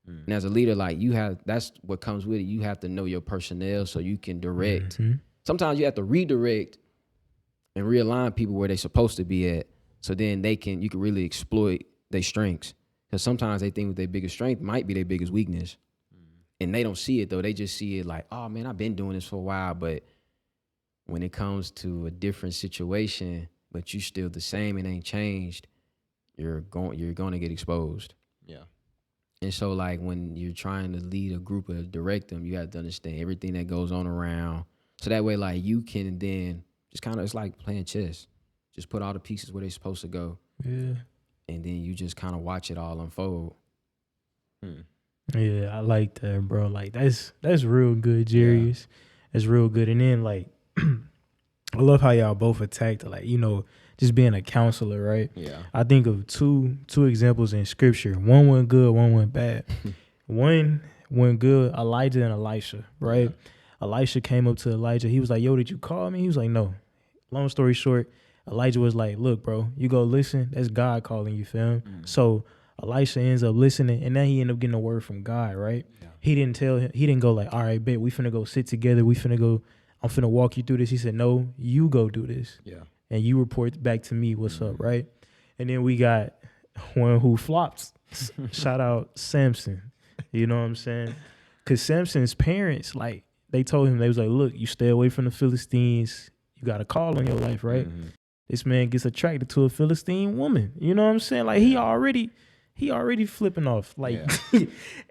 E: And as a leader, like that's what comes with it. You have to know your personnel so you can direct. Sometimes you have to redirect and realign people where they're supposed to be at. So then you can really exploit their strengths. Because sometimes they think their biggest strength might be their biggest weakness. And they don't see it though. They just see it like, oh man, I've been doing this for a while. But when it comes to a different situation, but you still the same and ain't changed, you're going to get exposed. Yeah. And so like when you're trying to lead a group or direct them, you have to understand everything that goes on around. So that way like you can then just kind of, it's like playing chess. Just put all the pieces where they're supposed to go. Yeah. And then you just kind of watch it all unfold.
D: Yeah, I like that, bro. Like that's real good, Jarius. Yeah. That's real good. And then like I love how y'all both attacked like, just being a counselor, right? Yeah. I think of two examples in scripture. One went good, one went bad. One went good, Elijah and Elisha, right? Yeah. Elisha came up to Elijah. He was like, yo, did you call me? He was like, no. Long story short, Elijah was like, look, bro, you go listen. That's God calling you, fam. So Elisha ends up listening, and then he ended up getting a word from God, right? Yeah. He didn't go like, all right, bet, we finna go sit together. I'm finna walk you through this. He said, no, you go do this. Yeah. And you report back to me what's up, right? And then we got one who flops. Shout out Samson. You know what I'm saying? Because Samson's parents, like, they told him, they was like, look, you stay away from the Philistines. You got a call on your life, right? This man gets attracted to a Philistine woman. You know what I'm saying? Like, he already flipping off. Like,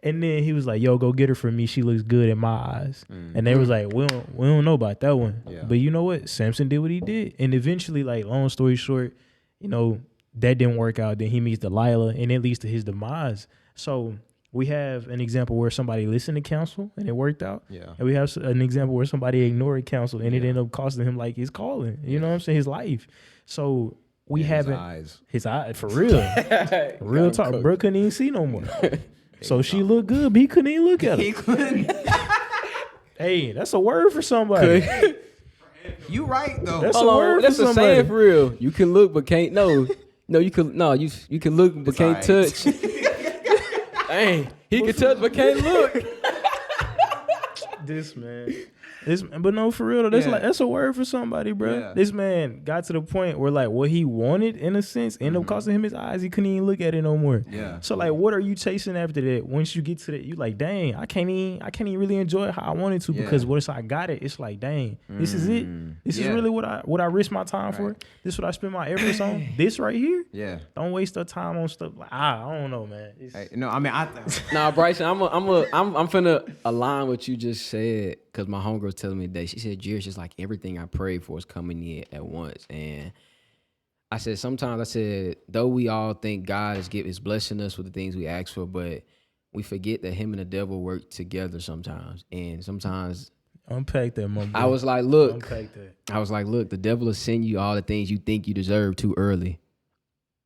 D: and then he was like, yo, go get her for me. She looks good in my eyes. And they was like, we don't know about that one. Yeah. But you know what? Samson did what he did. And eventually, like, long story short, that didn't work out. Then he meets Delilah, and it leads to his demise. So we have an example where somebody listened to counsel, and it worked out. Yeah. And we have an example where somebody ignored counsel, and it ended up costing him, like, his calling. You know what I'm saying? His life. So we haven't his eyes for real. Real talk. Bro couldn't even see no more. So she looked good, but he couldn't even look at her. He couldn't. Hey, that's a word for somebody.
G: You right though.
D: That's a word
E: that's
D: for somebody.
E: Saying for real. You can look but can't you can look but can't touch. Dang, he can touch but can't look.
D: This man. But no, for real though, that's a word for somebody, bro. Yeah. This man got to the point where like what he wanted, in a sense, ended up costing him his eyes. He couldn't even look at it no more. Yeah. So like, what are you chasing after that? Once you get to that, you like, dang, I can't even really enjoy it how I wanted to because once I got it, it's like, dang, this is it. This is really what I risk my time for. This is what I spend my efforts on. This right here. Yeah. Don't waste your time on stuff like I don't know, man.
E: Nah, Bryson, I'm finna align what you just said. Because my homegirl was telling me that she said, Jerry's just like everything I prayed for is coming in at once. And I said, though we all think God is blessing us with the things we ask for, but we forget that him and the devil work together sometimes. And sometimes
D: unpack that, my boy.
E: I was like, look, the devil will send you all the things you think you deserve too early.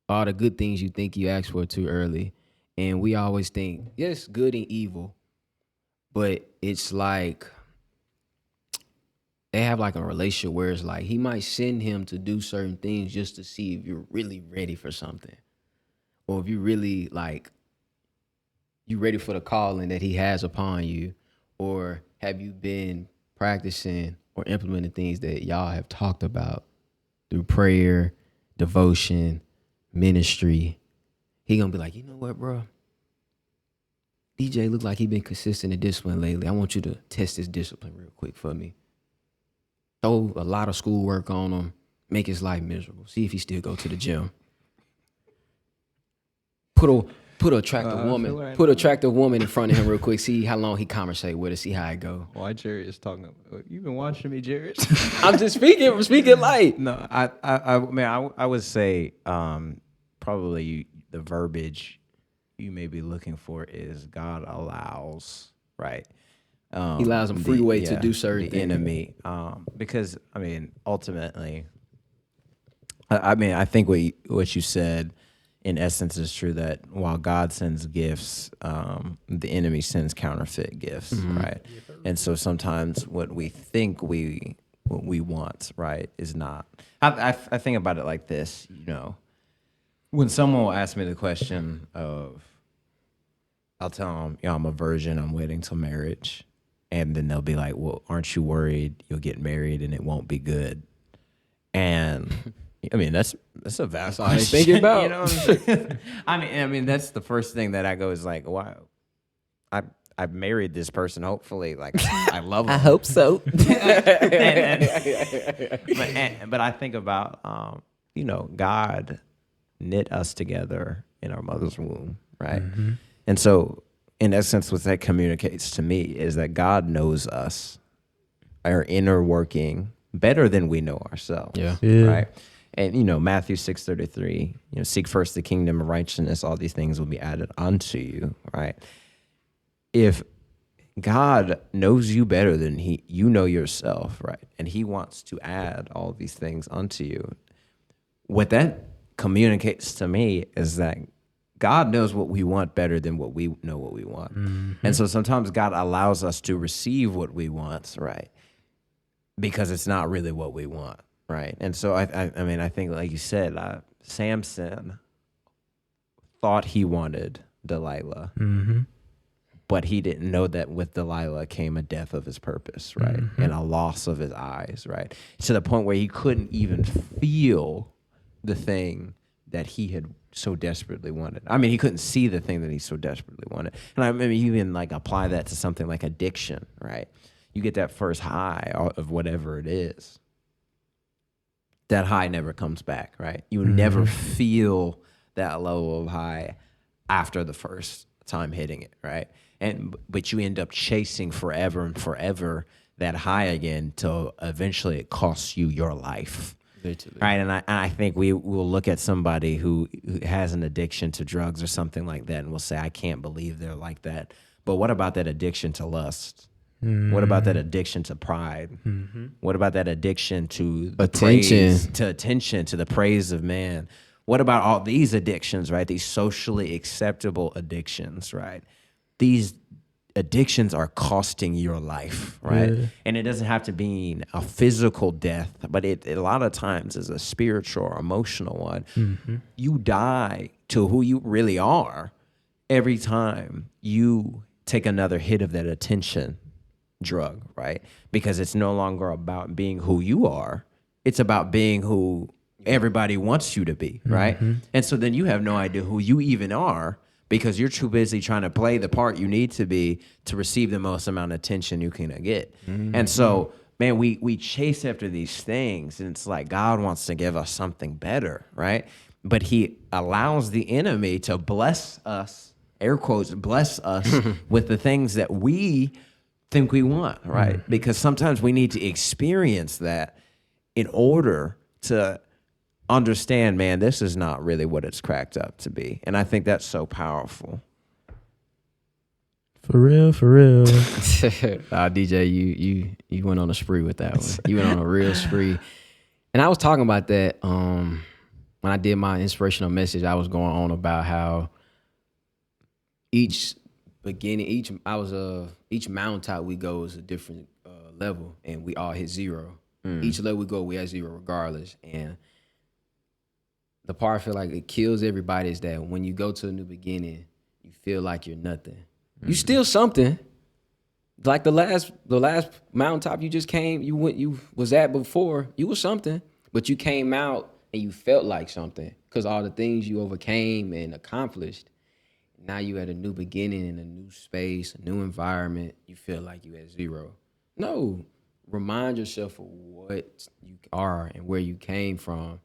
E: All the good things you think you asked for too early. And we always think, yes, good and evil. But it's like, they have like a relationship where it's like he might send him to do certain things just to see if you're really ready for something. or if you really like you ready for the calling that he has upon you, or have you been practicing or implementing things that y'all have talked about through prayer, devotion, ministry. He gonna be like, you know what, bro? DJ look like he been consistent and disciplined lately. I want you to test his discipline real quick for me. Throw a lot of schoolwork on him, make his life miserable. See if he still go to the gym. Put a attractive woman in front of him real quick. See how long he conversate with her. See how it go.
F: Why Jared is talking? You been watching me, Jared?
E: I'm just speaking light.
F: No, I would say probably the verbiage you may be looking for is God allows, right?
E: He allows him free way to do certain things.
F: Enemy, because I mean, ultimately, I think what you said in essence is true, that while God sends gifts, the enemy sends counterfeit gifts, right? And so sometimes what we think we want, right, is not. I think about it like this, you know. When someone will ask me the question of, I'll tell them, you know, I'm a virgin, I'm waiting till marriage. And then they'll be like, well, aren't you worried you'll get married and it won't be good? And I mean, that's a vast question.
E: Thinking about.
F: You know what I'm saying? I mean, that's the first thing that I go is like, wow, I've married this person. Hopefully, like I love them.
E: I hope so.
F: But I think about, you know, God knit us together in our mother's womb, right? Mm-hmm. And so, in essence, what that communicates to me is that God knows us, our inner working, better than we know ourselves.
E: Yeah.
F: Right? And, you know, Matthew 6:33, you know, seek first the kingdom of righteousness, all these things will be added unto you, right? If God knows you better than you know yourself, right? And he wants to add all these things unto you. What that communicates to me is that God knows what we want better than what we know what we want. Mm-hmm. And so sometimes God allows us to receive what we want, right? Because it's not really what we want, right? And so, I mean, I think, like you said, Samson thought he wanted Delilah, but he didn't know that with Delilah came a death of his purpose, right? And a loss of his eyes, right? To the point where he couldn't even feel the thing that he had so desperately wanted. I mean, he couldn't see the thing that he so desperately wanted. And I mean, you even like apply that to something like addiction, right? You get that first high of whatever it is. That high never comes back, right? You never feel that level of high after the first time hitting it, right? But you end up chasing forever and forever that high again till eventually it costs you your life. Literally. Right, and I think we will look at somebody who has an addiction to drugs or something like that, and we'll say, I can't believe they're like that. But what about that addiction to lust? What about that addiction to pride? What about that addiction to attention, to the praise of man? What about all these addictions, right? These socially acceptable addictions, right? These addictions are costing your life, right? Yeah. And it doesn't have to be a physical death, but it a lot of times is a spiritual or emotional one. You die to who you really are every time you take another hit of that attention drug, right? Because it's no longer about being who you are. It's about being who everybody wants you to be, right? And so then you have no idea who you even are, because you're too busy trying to play the part you need to be to receive the most amount of attention you can get. And so, man, we chase after these things, and it's like God wants to give us something better, right? But he allows the enemy to bless us, air quotes, bless us with the things that we think we want, right? Because sometimes we need to experience that in order to understand, man, this is not really what it's cracked up to be. And I think that's so powerful.
D: For real.
E: DJ, you went on a spree with that one. You went on a real spree. And I was talking about that when I did my inspirational message. I was going on about how each mountaintop we go is a different level, and we all hit zero. Each level we go, we have zero regardless. And the part I feel like it kills everybody is that when you go to a new beginning, you feel like you're nothing. You still something. Like the last mountaintop you just came, you was at before, you was something, but you came out and you felt like something because all the things you overcame and accomplished. Now you at a new beginning in a new space, a new environment. You feel like you at zero. No, remind yourself of what you are and where you came from,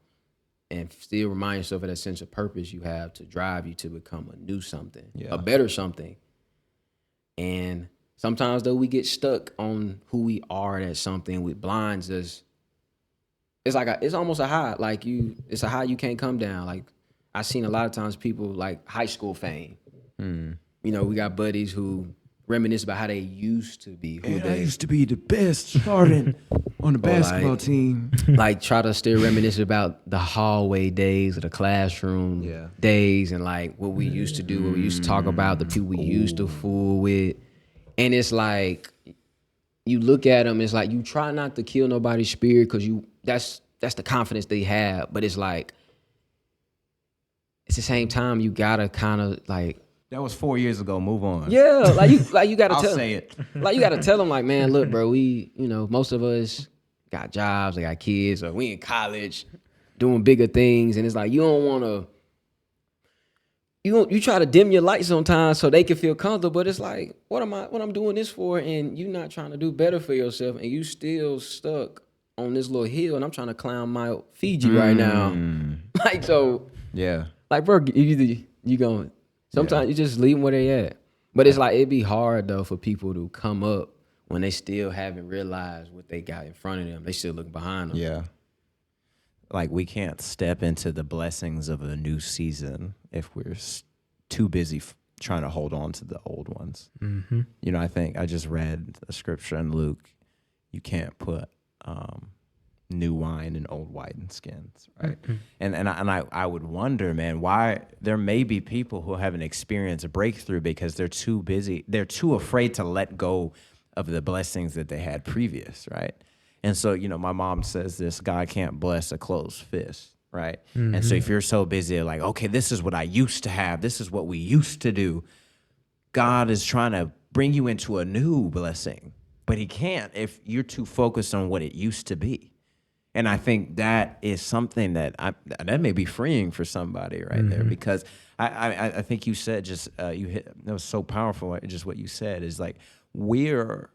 E: and still remind yourself of that sense of purpose you have to drive you to become a new something, a better something. And sometimes though we get stuck on who we are at something, it blinds us. It's like it's almost a high, like it's a high you can't come down. Like I've seen a lot of times people like high school fame. You know, we got buddies who reminisce about how they used to be.
F: I used to be the best starting on the basketball team.
E: Like try to still reminisce about the hallway days or the classroom days and like what we used to do, what we used to talk about, the people we used to fool with. And it's like, you look at them, it's like you try not to kill nobody's spirit because that's the confidence they have. But it's like, it's the same time you gotta kind of like,
F: That was 4 years ago. Move on.
E: yeah, like you gotta
F: I'll
E: tell
F: say it.
E: Like you gotta tell them, like, man, look, bro, most of us got jobs, they got kids, or we in college doing bigger things, and it's like you don't want to. You try to dim your light sometimes so they can feel comfortable, but it's like, what I'm doing this for, and you not trying to do better for yourself, and you still stuck on this little hill, and I'm trying to climb Mount Fiji right now, like so.
F: Yeah.
E: Like, bro, you going. Sometimes you just leave them where they at. But it's like, it'd be hard, though, for people to come up when they still haven't realized what they got in front of them. They still look behind them.
F: Yeah. Like, we can't step into the blessings of a new season if we're too busy trying to hold on to the old ones.
D: Mm-hmm.
F: You know, I think I just read a scripture in Luke. You can't put new wine in old wineskins, right? Mm-hmm. I would wonder, man, why there may be people who haven't experienced a breakthrough because they're too busy, they're too afraid to let go of the blessings that they had previous, right? And so, you know, my mom says this: God can't bless a closed fist, right? Mm-hmm. And so if you're so busy, like, okay, this is what I used to have, this is what we used to do, God is trying to bring you into a new blessing, but he can't if you're too focused on what it used to be. And I think that is something that may be freeing for somebody right there, because I think you said that was so powerful. Just what you said is like, we're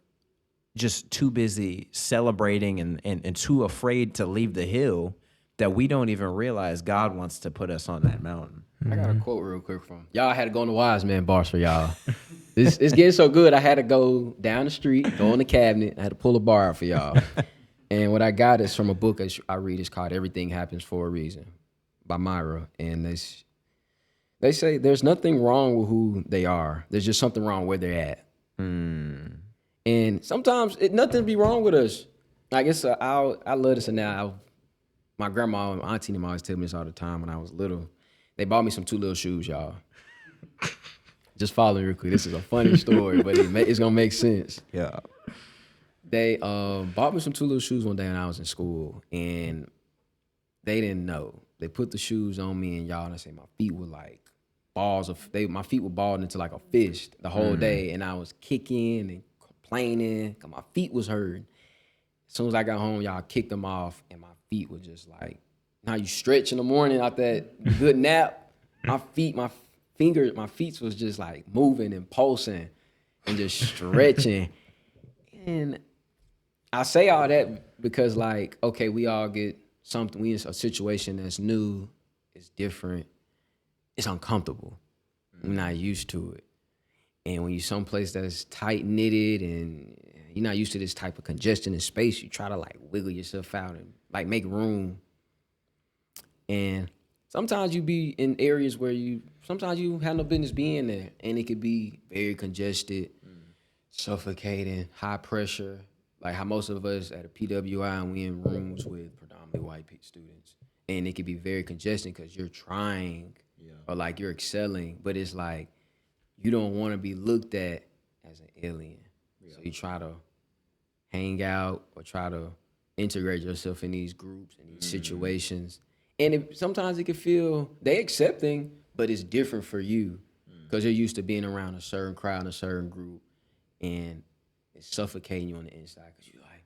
F: just too busy celebrating and too afraid to leave the hill that we don't even realize God wants to put us on that mountain.
E: I got a quote real quick from y'all. I had to go on the Wiseman bars for y'all. It's getting so good. I had to go down the street, go in the cabinet. I had to pull a bar out for y'all. And what I got is from a book I read. It's called "Everything Happens for a Reason" by Myra. And they say there's nothing wrong with who they are. There's just something wrong where they're at. And sometimes nothing be wrong with us. Like I love this now. My grandma and my auntie and them always tell me this all the time when I was little. They bought me some Too Little shoes, y'all. Just follow me real quick. This is a funny story, but it's gonna make sense.
F: Yeah.
E: They bought me some Too Little shoes one day when I was in school, and they didn't know. They put the shoes on me, and y'all, and I say my feet were like my feet were balled into like a fist the whole day, and I was kicking and complaining because my feet was hurting. As soon as I got home, y'all kicked them off, and my feet were just like, how you stretch in the morning out that good nap. My feet was just like moving and pulsing and just stretching. And I say all that because, like, okay, we all get something. We in a situation that's new, it's different, it's uncomfortable. We're not used to it. And when you're someplace that's tight knitted and you're not used to this type of congestion in space, you try to like wiggle yourself out and like make room. And sometimes you be in areas where sometimes you have no business being there, and it could be very congested, suffocating, high pressure. Like how most of us at a PWI, and we in rooms with predominantly white students, and it could be very congested because you're trying or like you're excelling, but it's like you don't want to be looked at as an alien. So you try to hang out or try to integrate yourself in these groups and these situations, And sometimes it can feel they accepting, but it's different for you because you're used to being around a certain crowd and a certain group, and it's suffocating you on the inside because you're like,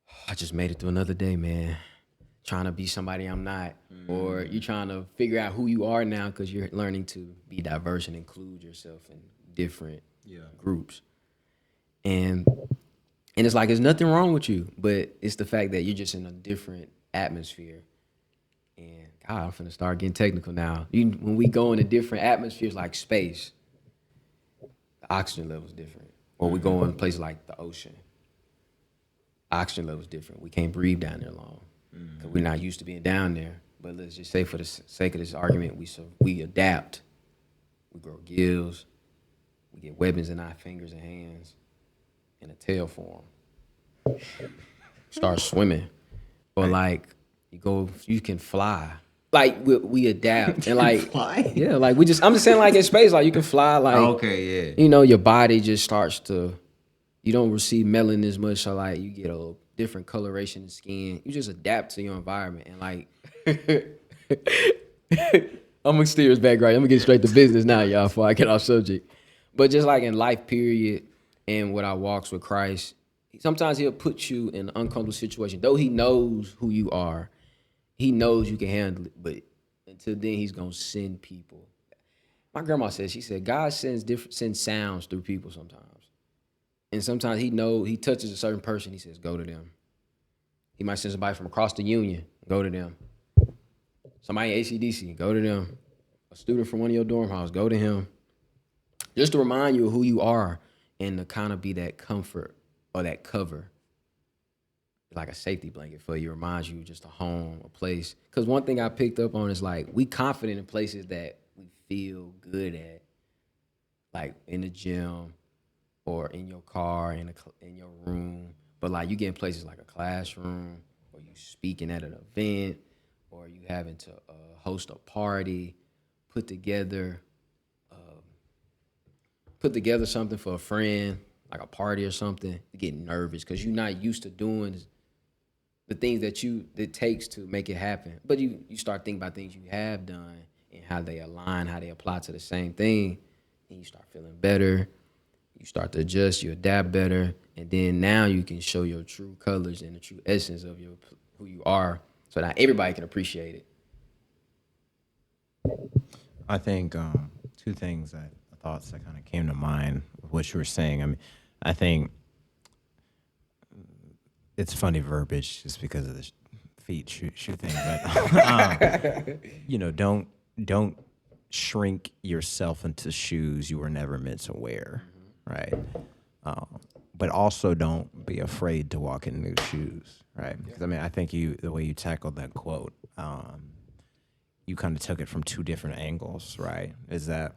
E: oh, I just made it through another day, man. Trying to be somebody I'm not, or you're trying to figure out who you are now because you're learning to be diverse and include yourself in different groups. And it's like, there's nothing wrong with you, but it's the fact that you're just in a different atmosphere. And God, I'm finna start getting technical now. When we go into different atmospheres like space, the oxygen level is different. Or we go in places like the ocean, oxygen level is different. We can't breathe down there long because we're not used to being down there. But let's just say, for the sake of this argument, we adapt. We grow gills. We get weapons in our fingers and hands in a tail form. Start swimming. Or like, you can fly. Like we adapt and like
F: fly?
E: Yeah, like I'm just saying, like in space, like you can fly, like
F: Okay, yeah.
E: you know, your body just starts to, you don't receive melanin as much, so like you get a different coloration in skin. You just adapt to your environment and like I'm gonna steer us back right. I'm gonna get straight to business now, y'all, before I get off subject. But just like in life period and with our walks with Christ, sometimes he'll put you in an uncomfortable situation. Though he knows who you are, he knows you can handle it, but until then, he's gonna send people. My grandma said, she said, God sends sounds through people sometimes. And sometimes he touches a certain person, he says, go to them. He might send somebody from across the union, go to them. Somebody in ACDC, go to them. A student from one of your dorm houses, go to him. Just to remind you of who you are and to kind of be that comfort or that cover. Like a safety blanket for you, reminds you just a home, a place. Because one thing I picked up on is like, we confident in places that we feel good at. Like in the gym or in your car, in your room. But like you get in places like a classroom, or you speaking at an event, or you having to host a party, put together something for a friend, like a party or something. You get nervous because you're not used to doing the things that it takes to make it happen. But you start thinking about things you have done and how they align, how they apply to the same thing, and you start feeling better. You start to adjust, you adapt better, and then now you can show your true colors and the true essence of who you are, so that everybody can appreciate it.
F: I think two thoughts that kind of came to mind with what you were saying. I mean, I think it's funny verbiage just because of the feet shoe thing, but you know, don't shrink yourself into shoes you were never meant to wear, right? But also don't be afraid to walk in new shoes, right? Because I mean, I think the way you tackled that quote, you kind of took it from two different angles, right? Is that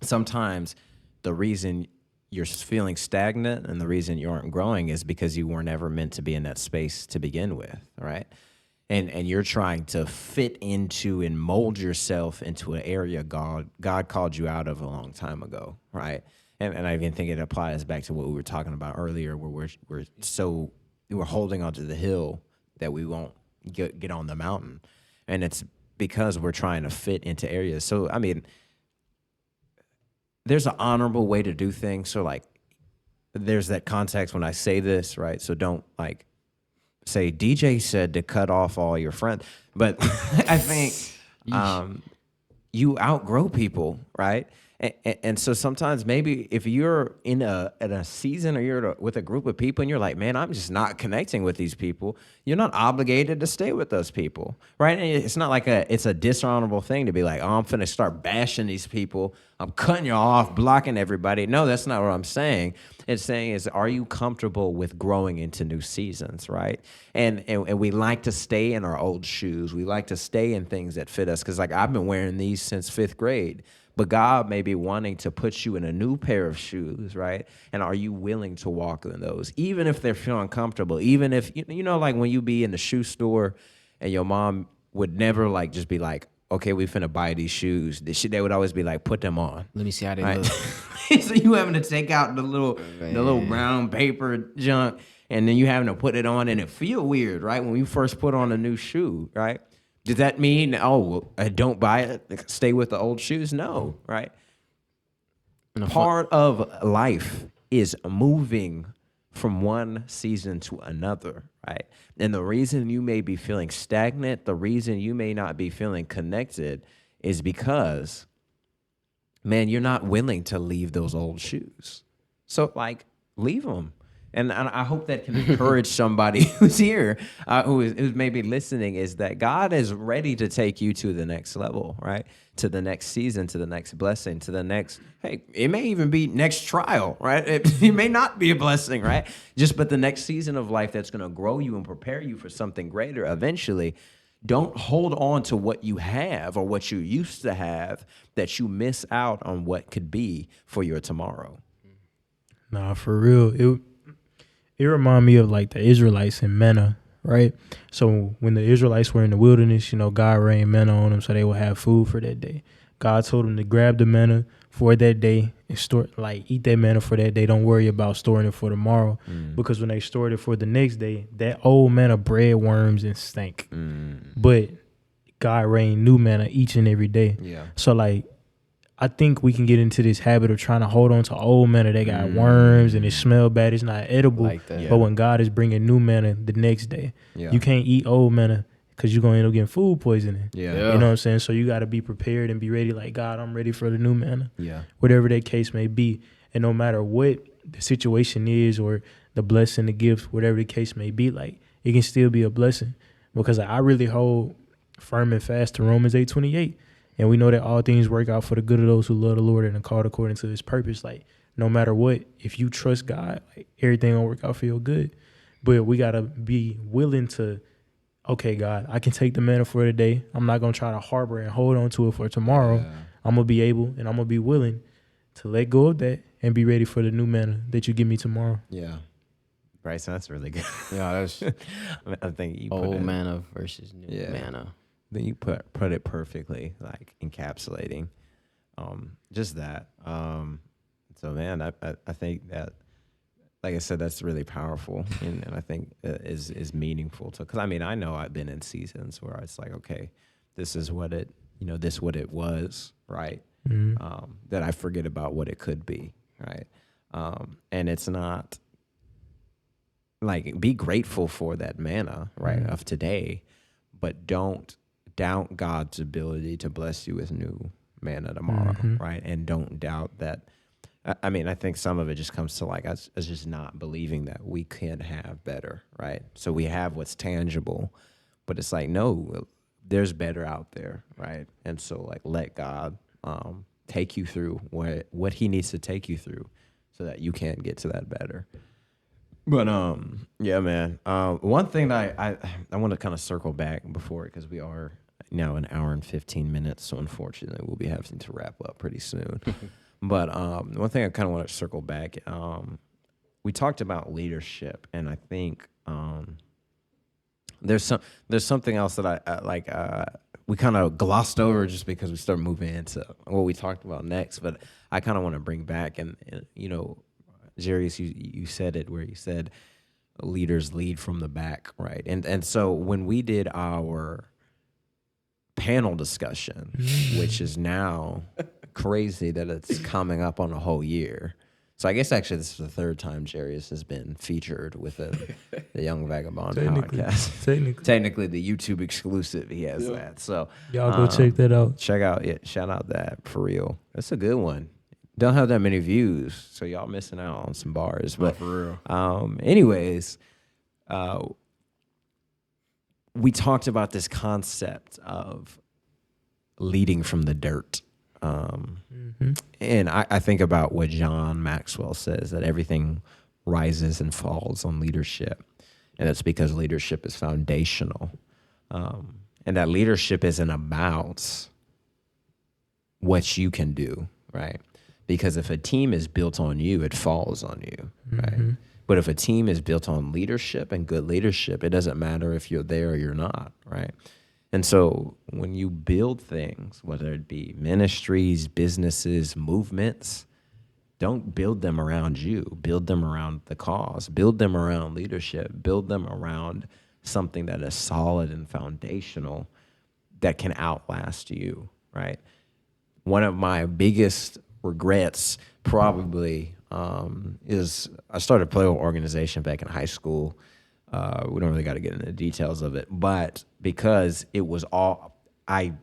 F: sometimes the reason you're feeling stagnant and the reason you aren't growing is because you were never meant to be in that space to begin with, right? And you're trying to fit into and mold yourself into an area God called you out of a long time ago, right? And I even think it applies back to what we were talking about earlier, where we're holding onto the hill that we won't get on the mountain, and it's because we're trying to fit into areas. So I mean, there's an honorable way to do things. So like, there's that context when I say this, right? So don't like say DJ said to cut off all your friends, but I think you outgrow people, right? And so sometimes maybe if you're in a season or you're with a group of people and you're like, man, I'm just not connecting with these people, you're not obligated to stay with those people, right? And it's not like it's a dishonorable thing to be like, oh, I'm finna start bashing these people. I'm cutting you off, blocking everybody. No, that's not what I'm saying. It's saying is, are you comfortable with growing into new seasons, right? And we like to stay in our old shoes. We like to stay in things that fit us. Because like I've been wearing these since 5th grade. But God may be wanting to put you in a new pair of shoes, right? And are you willing to walk in those? Even if they're feeling uncomfortable, even if, you know, like when you be in the shoe store and your mom would never like just be like, okay, we finna buy these shoes. They would always be like, put them on.
E: Let me see how they
F: right?
E: look.
F: So you having to take out the little brown paper junk And then you having to put it on and it feel weird, right? When you first put on a new shoe, right? Does that mean, don't buy it, stay with the old shoes? No, right? Part of life is moving from one season to another, right? And the reason you may be feeling stagnant, the reason you may not be feeling connected is because, man, you're not willing to leave those old shoes. So, like, leave them. And I hope that can encourage somebody who's here, who's maybe listening, is that God is ready to take you to the next level, right? To the next season, to the next blessing, to the next, hey, it may even be next trial, right? It may not be a blessing, right? But the next season of life that's going to grow you and prepare you for something greater eventually. Don't hold on to what you have or what you used to have that you miss out on what could be for your tomorrow.
D: Nah, for real. It reminded me of like the Israelites in manna, right? So when the Israelites were in the wilderness, God rained manna on them so they would have food for that day. God told them to grab the manna for that day and eat that manna for that day. Don't worry about storing it for tomorrow, because when they stored it for the next day, that old manna bred worms and stank. But God rained new manna each and every day. Yeah. So I think we can get into this habit of trying to hold on to old manna that got worms and it smell bad. It's not edible. Like that. Yeah. But when God is bringing new manna the next day, you can't eat old manna because you're going to end up getting food poisoning. Yeah. You know what I'm saying? So you got to be prepared and be ready. Like, God, I'm ready for the new manna. Yeah. Whatever that case may be. And no matter what the situation is or the blessing, the gift, whatever the case may be, like, it can still be a blessing. Because I really hold firm and fast to Romans 8:28. And we know that all things work out for the good of those who love the Lord and are called according to his purpose. Like, no matter what, if you trust God, like, everything will work out for your good. But we got to be willing to, okay, God, I can take the manna for today. I'm not going to try to harbor and hold on to it for tomorrow. Yeah. I'm going to be able and I'm going to be willing to let go of that and be ready for the new manna that you give me tomorrow.
F: Yeah. Bryson, that's really good.
E: Yeah, that's
F: I think you
E: old manna versus new manna.
F: Then you put it perfectly, like encapsulating just that. So, man, I think that, like I said, that's really powerful, and I think is meaningful to. Because I know I've been in seasons where it's like, okay, this is what it, what it was, right? Mm-hmm. That I forget about what it could be, right? And it's not like, be grateful for that manna, right, of today, but don't doubt God's ability to bless you with new manna tomorrow, right? And don't doubt that. I think some of it just comes to like us just not believing that we can have better, right? So we have what's tangible, but it's like, no, there's better out there, right? And so, like, let God take you through what he needs to take you through so that you can get to that better. But yeah, man. One thing that I want to kind of circle back before, because we are now an hour and 15 minutes, so unfortunately we'll be having to wrap up pretty soon. But one thing I kind of want to circle back. We talked about leadership, and I think there's something else that we kind of glossed over just because we started moving into what we talked about next. But I kind of want to bring back, and Jarius, you said it, where you said leaders lead from the back, right? And so when we did our panel discussion, which is now crazy that it's coming up on a whole year. So I guess actually this is the third time Jarius has been featured within the Young Vagabond podcast. Technically the YouTube exclusive, he has that. So
D: y'all go check that out.
F: Shout out that, for real. That's a good one. Don't have that many views, so y'all missing out on some bars. But
E: for real.
F: Anyways, we talked about this concept of leading from the dirt. And I think about what John Maxwell says, that everything rises and falls on leadership. And it's because leadership is foundational. And that leadership isn't about what you can do, right? Because if a team is built on you, it falls on you, right? But if a team is built on leadership and good leadership, it doesn't matter if you're there or you're not, right? And so when you build things, whether it be ministries, businesses, movements, don't build them around you. Build them around the cause. Build them around leadership. Build them around something that is solid and foundational that can outlast you, right? One of my biggest regrets probably is I started playing with organization back in high school. We don't really got to get into the details of it, but because it was all, I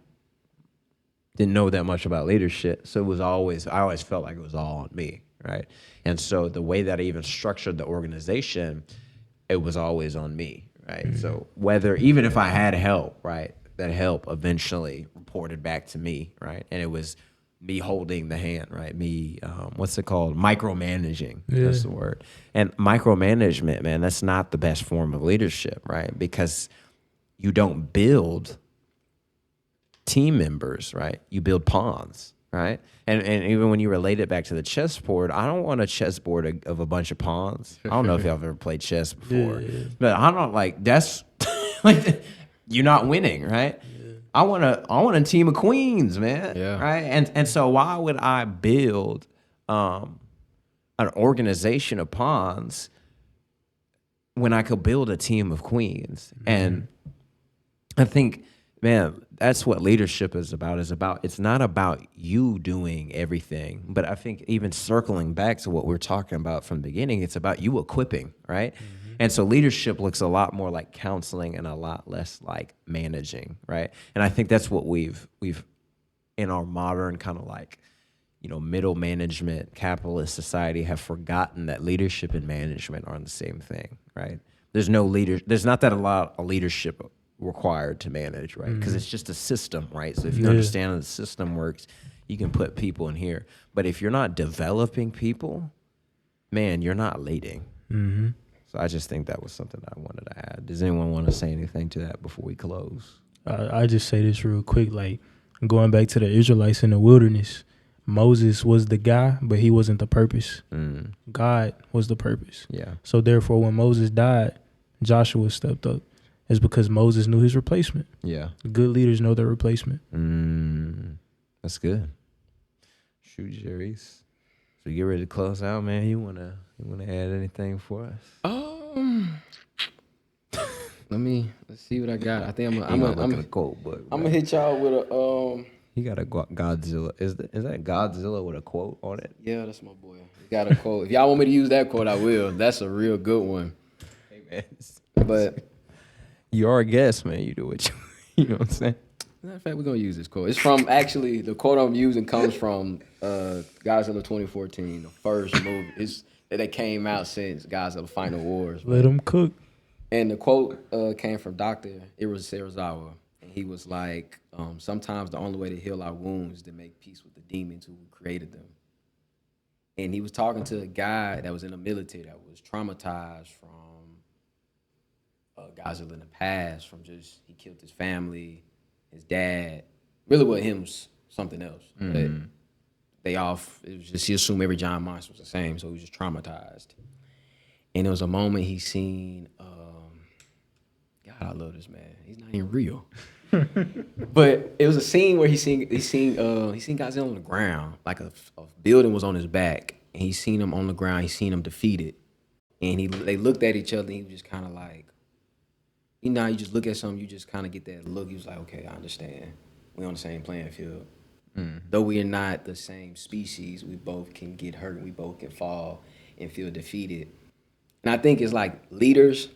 F: didn't know that much about leadership. So I always felt like it was all on me, right? And so the way that I even structured the organization, it was always on me, right? Mm-hmm. So even if I had help, right, that help eventually reported back to me, right? And it was me holding the hand, right? Me, what's it called? Micromanaging, that's the word. And micromanagement, man, that's not the best form of leadership, right? Because you don't build team members, right? You build pawns, right? And even when you relate it back to the chessboard, I don't want a chessboard of a bunch of pawns. I don't know if y'all have ever played chess before, but I don't like that's like you're not winning, right? Yeah. I want a team of queens, man, right? And so why would I build an organization of pawns when I could build a team of queens? Mm-hmm. And I think, man, that's what leadership is about. It's not about you doing everything, but I think even circling back to what we were talking about from the beginning, it's about you equipping, right? Mm-hmm. And so leadership looks a lot more like counseling and a lot less like managing, right? And I think that's what we've in our modern kind of like, middle management capitalist society have forgotten that leadership and management are the same thing, right? There's not that a lot of leadership required to manage, right? Because it's just a system, right? So if you understand how the system works, you can put people in here. But if you're not developing people, man, you're not leading. Mm-hmm. So I just think that was something I wanted to add. Does anyone want to say anything to that before we close?
D: I just say this real quick, like going back to the Israelites in the wilderness, Moses was the guy, but he wasn't the purpose. God was the purpose. Yeah. So therefore, when Moses died, Joshua stepped up. It's because Moses knew his replacement. Yeah. Good leaders know their replacement.
F: That's good. Shoot, Jerry's. So you get ready to close out, man. You wanna add anything for us?
E: Let's see what I got. I think I'm gonna hit y'all with a
F: He got a Godzilla. Is that Godzilla with a quote on it?
E: Yeah, that's my boy. He got a quote. If y'all want me to use that quote, I will. That's a real good one.
F: Hey man.
E: But
F: you are a guest, man. You do what you know what I'm saying?
E: Matter of fact, we're gonna use this quote. It's from actually the quote I'm using comes from Godzilla 2014, the first movie that came out since Godzilla Final Wars.
D: Let them cook.
E: And the quote came from Dr. Serizawa, and he was like, "Sometimes the only way to heal our wounds is to make peace with the demons who created them." And he was talking to a guy that was in the military that was traumatized from Godzilla in the past, from just he killed his family, his dad. Really, what him was something else. Mm-hmm. But it was just he assumed every giant monster was the same, so he was just traumatized. And there was a moment he seen. God, I love this man. He's not even real. But it was a scene where he seen Godzilla on the ground, like a building was on his back, and he seen him on the ground. He seen him defeated, and they looked at each other. And he was just kind of like, you just look at something, you just kind of get that look. He was like, okay, I understand. We're on the same playing field. Though we are not the same species, we both can get hurt. We both can fall and feel defeated. And I think it's like leaders.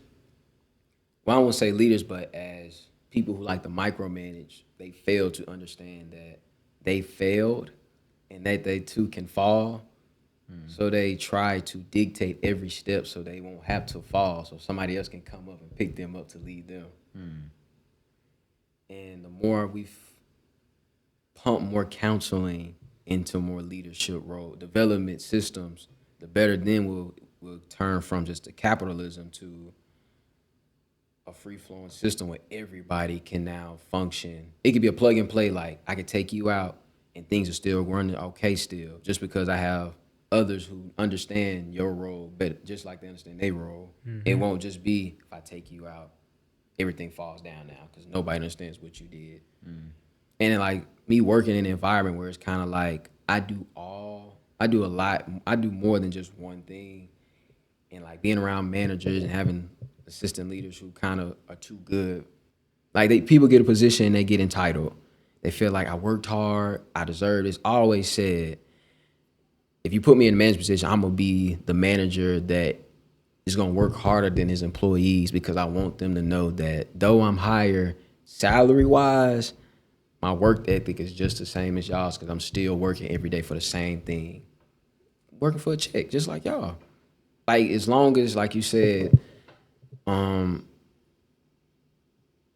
E: Well, I won't say leaders, but as people who like to micromanage, they fail to understand that they failed and that they too can fall. So they try to dictate every step so they won't have to fall, so somebody else can come up and pick them up to lead them. And the more we pump more counseling into more leadership role development systems, the better then we'll turn from just a capitalism to a free-flowing system where everybody can now function. It could be a plug and play, like I could take you out and things are still running okay still, just because I have others who understand your role, but just like they understand their role. It won't just be if I take you out, everything falls down now because nobody understands what you did. And then like me working in an environment where it's kind of like I do all I do a lot. I do more than just one thing. And like being around managers and having assistant leaders who kind of are too good. Like people get a position and they get entitled. They feel like I worked hard, I deserve this. I always said, if you put me in a management position, I'm gonna be the manager that is gonna work harder than his employees, because I want them to know that though I'm higher salary wise, my work ethic is just the same as y'all's, because I'm still working every day for the same thing. Working for a check, just like y'all. Like, as long as, like you said,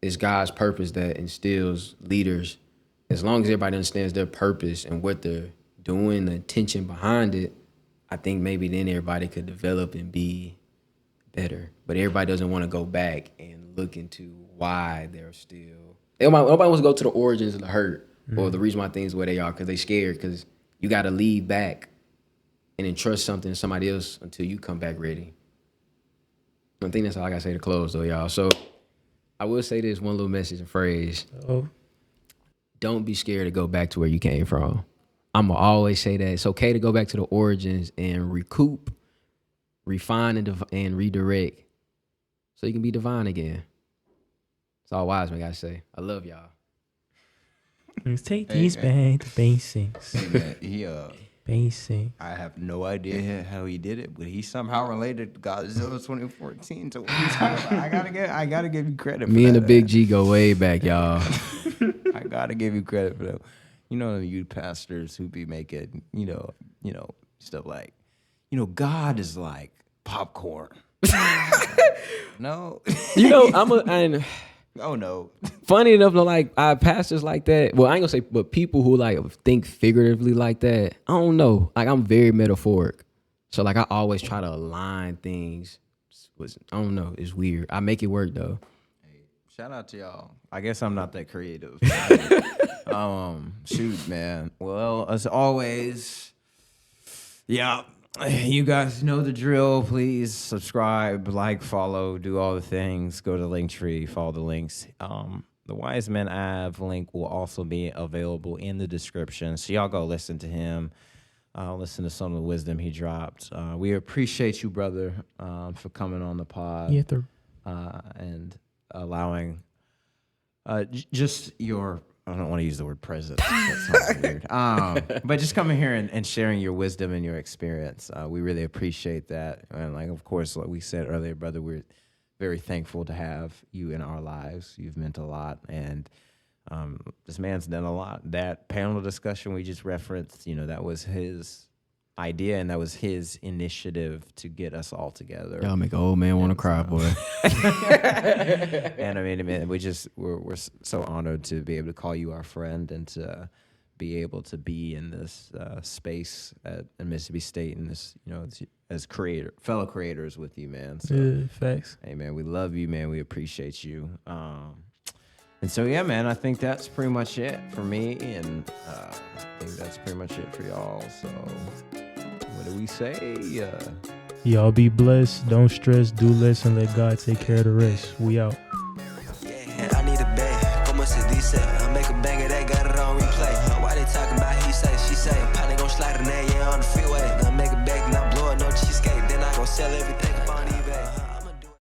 E: it's God's purpose that instills leaders. As long as everybody understands their purpose and what they're doing, the intention behind it, I think maybe then everybody could develop and be better. But everybody doesn't want to go back and look into why they're still. Nobody wants to go to the origins of the hurt or the reason why things are where they are, because they scared, because you got to leave back and entrust something to somebody else until you come back ready. I think that's all I got to say to close, though, y'all. So I will say this one little message and phrase.
D: Oh.
E: Don't be scared to go back to where you came from. I'm going to always say that it's okay to go back to the origins and recoup, refine, and redirect so you can be divine again. That's all Wiseman got to say. I love y'all.
D: Let's take these back to basics.
G: He
D: Basic.
G: I have no idea how he did it, but he somehow related to Godzilla 2014 to what he's talking about. I gotta give you credit for
E: Me
G: that.
E: and the Big G go way back, y'all.
G: I gotta give you credit for that. You know, the youth pastors who be making, you know, stuff like, God is like popcorn. No. Oh no.
E: Funny enough, like pastors like that. Well, I ain't gonna say, but people who like think figuratively like that. I don't know. Like, I'm very metaphoric, so like I always try to align things. I don't know. It's weird. I make it work though.
G: Hey, shout out to y'all. I guess I'm not that creative. Shoot, man. Well, as always, yeah. You guys know the drill. Please subscribe, like, follow, do all the things. Go to Linktree, follow the links. The Wiseman Ave link will also be available in the description. So y'all go listen to him. Listen to some of the wisdom he dropped. We appreciate you, brother, for coming on the pod.
D: Yeah,
G: and allowing just your... I don't want to use the word presence. That sounds weird. But just coming here and sharing your wisdom and your experience. We really appreciate that. And like, of course, like we said earlier, brother, we're very thankful to have you in our lives. You've meant a lot. And this man's done a lot. That panel discussion we just referenced, that was his idea, and that was his initiative to get us all together.
E: Y'all make an old man want to cry, boy.
G: And I mean, we're so honored to be able to call you our friend and to be able to be in this space at Mississippi State and this, as fellow creators with you, man. So,
D: facts.
G: Hey, man, we love you, man. We appreciate you. And so, yeah, man, I think that's pretty much it for me, and I think that's pretty much it for y'all. So, what do we say?
D: Y'all be blessed. Don't stress. Do less and let God take care of the rest. We out.
B: Yeah, I need a bag. Como se dice? I make a banger that got it on replay. Why they talking about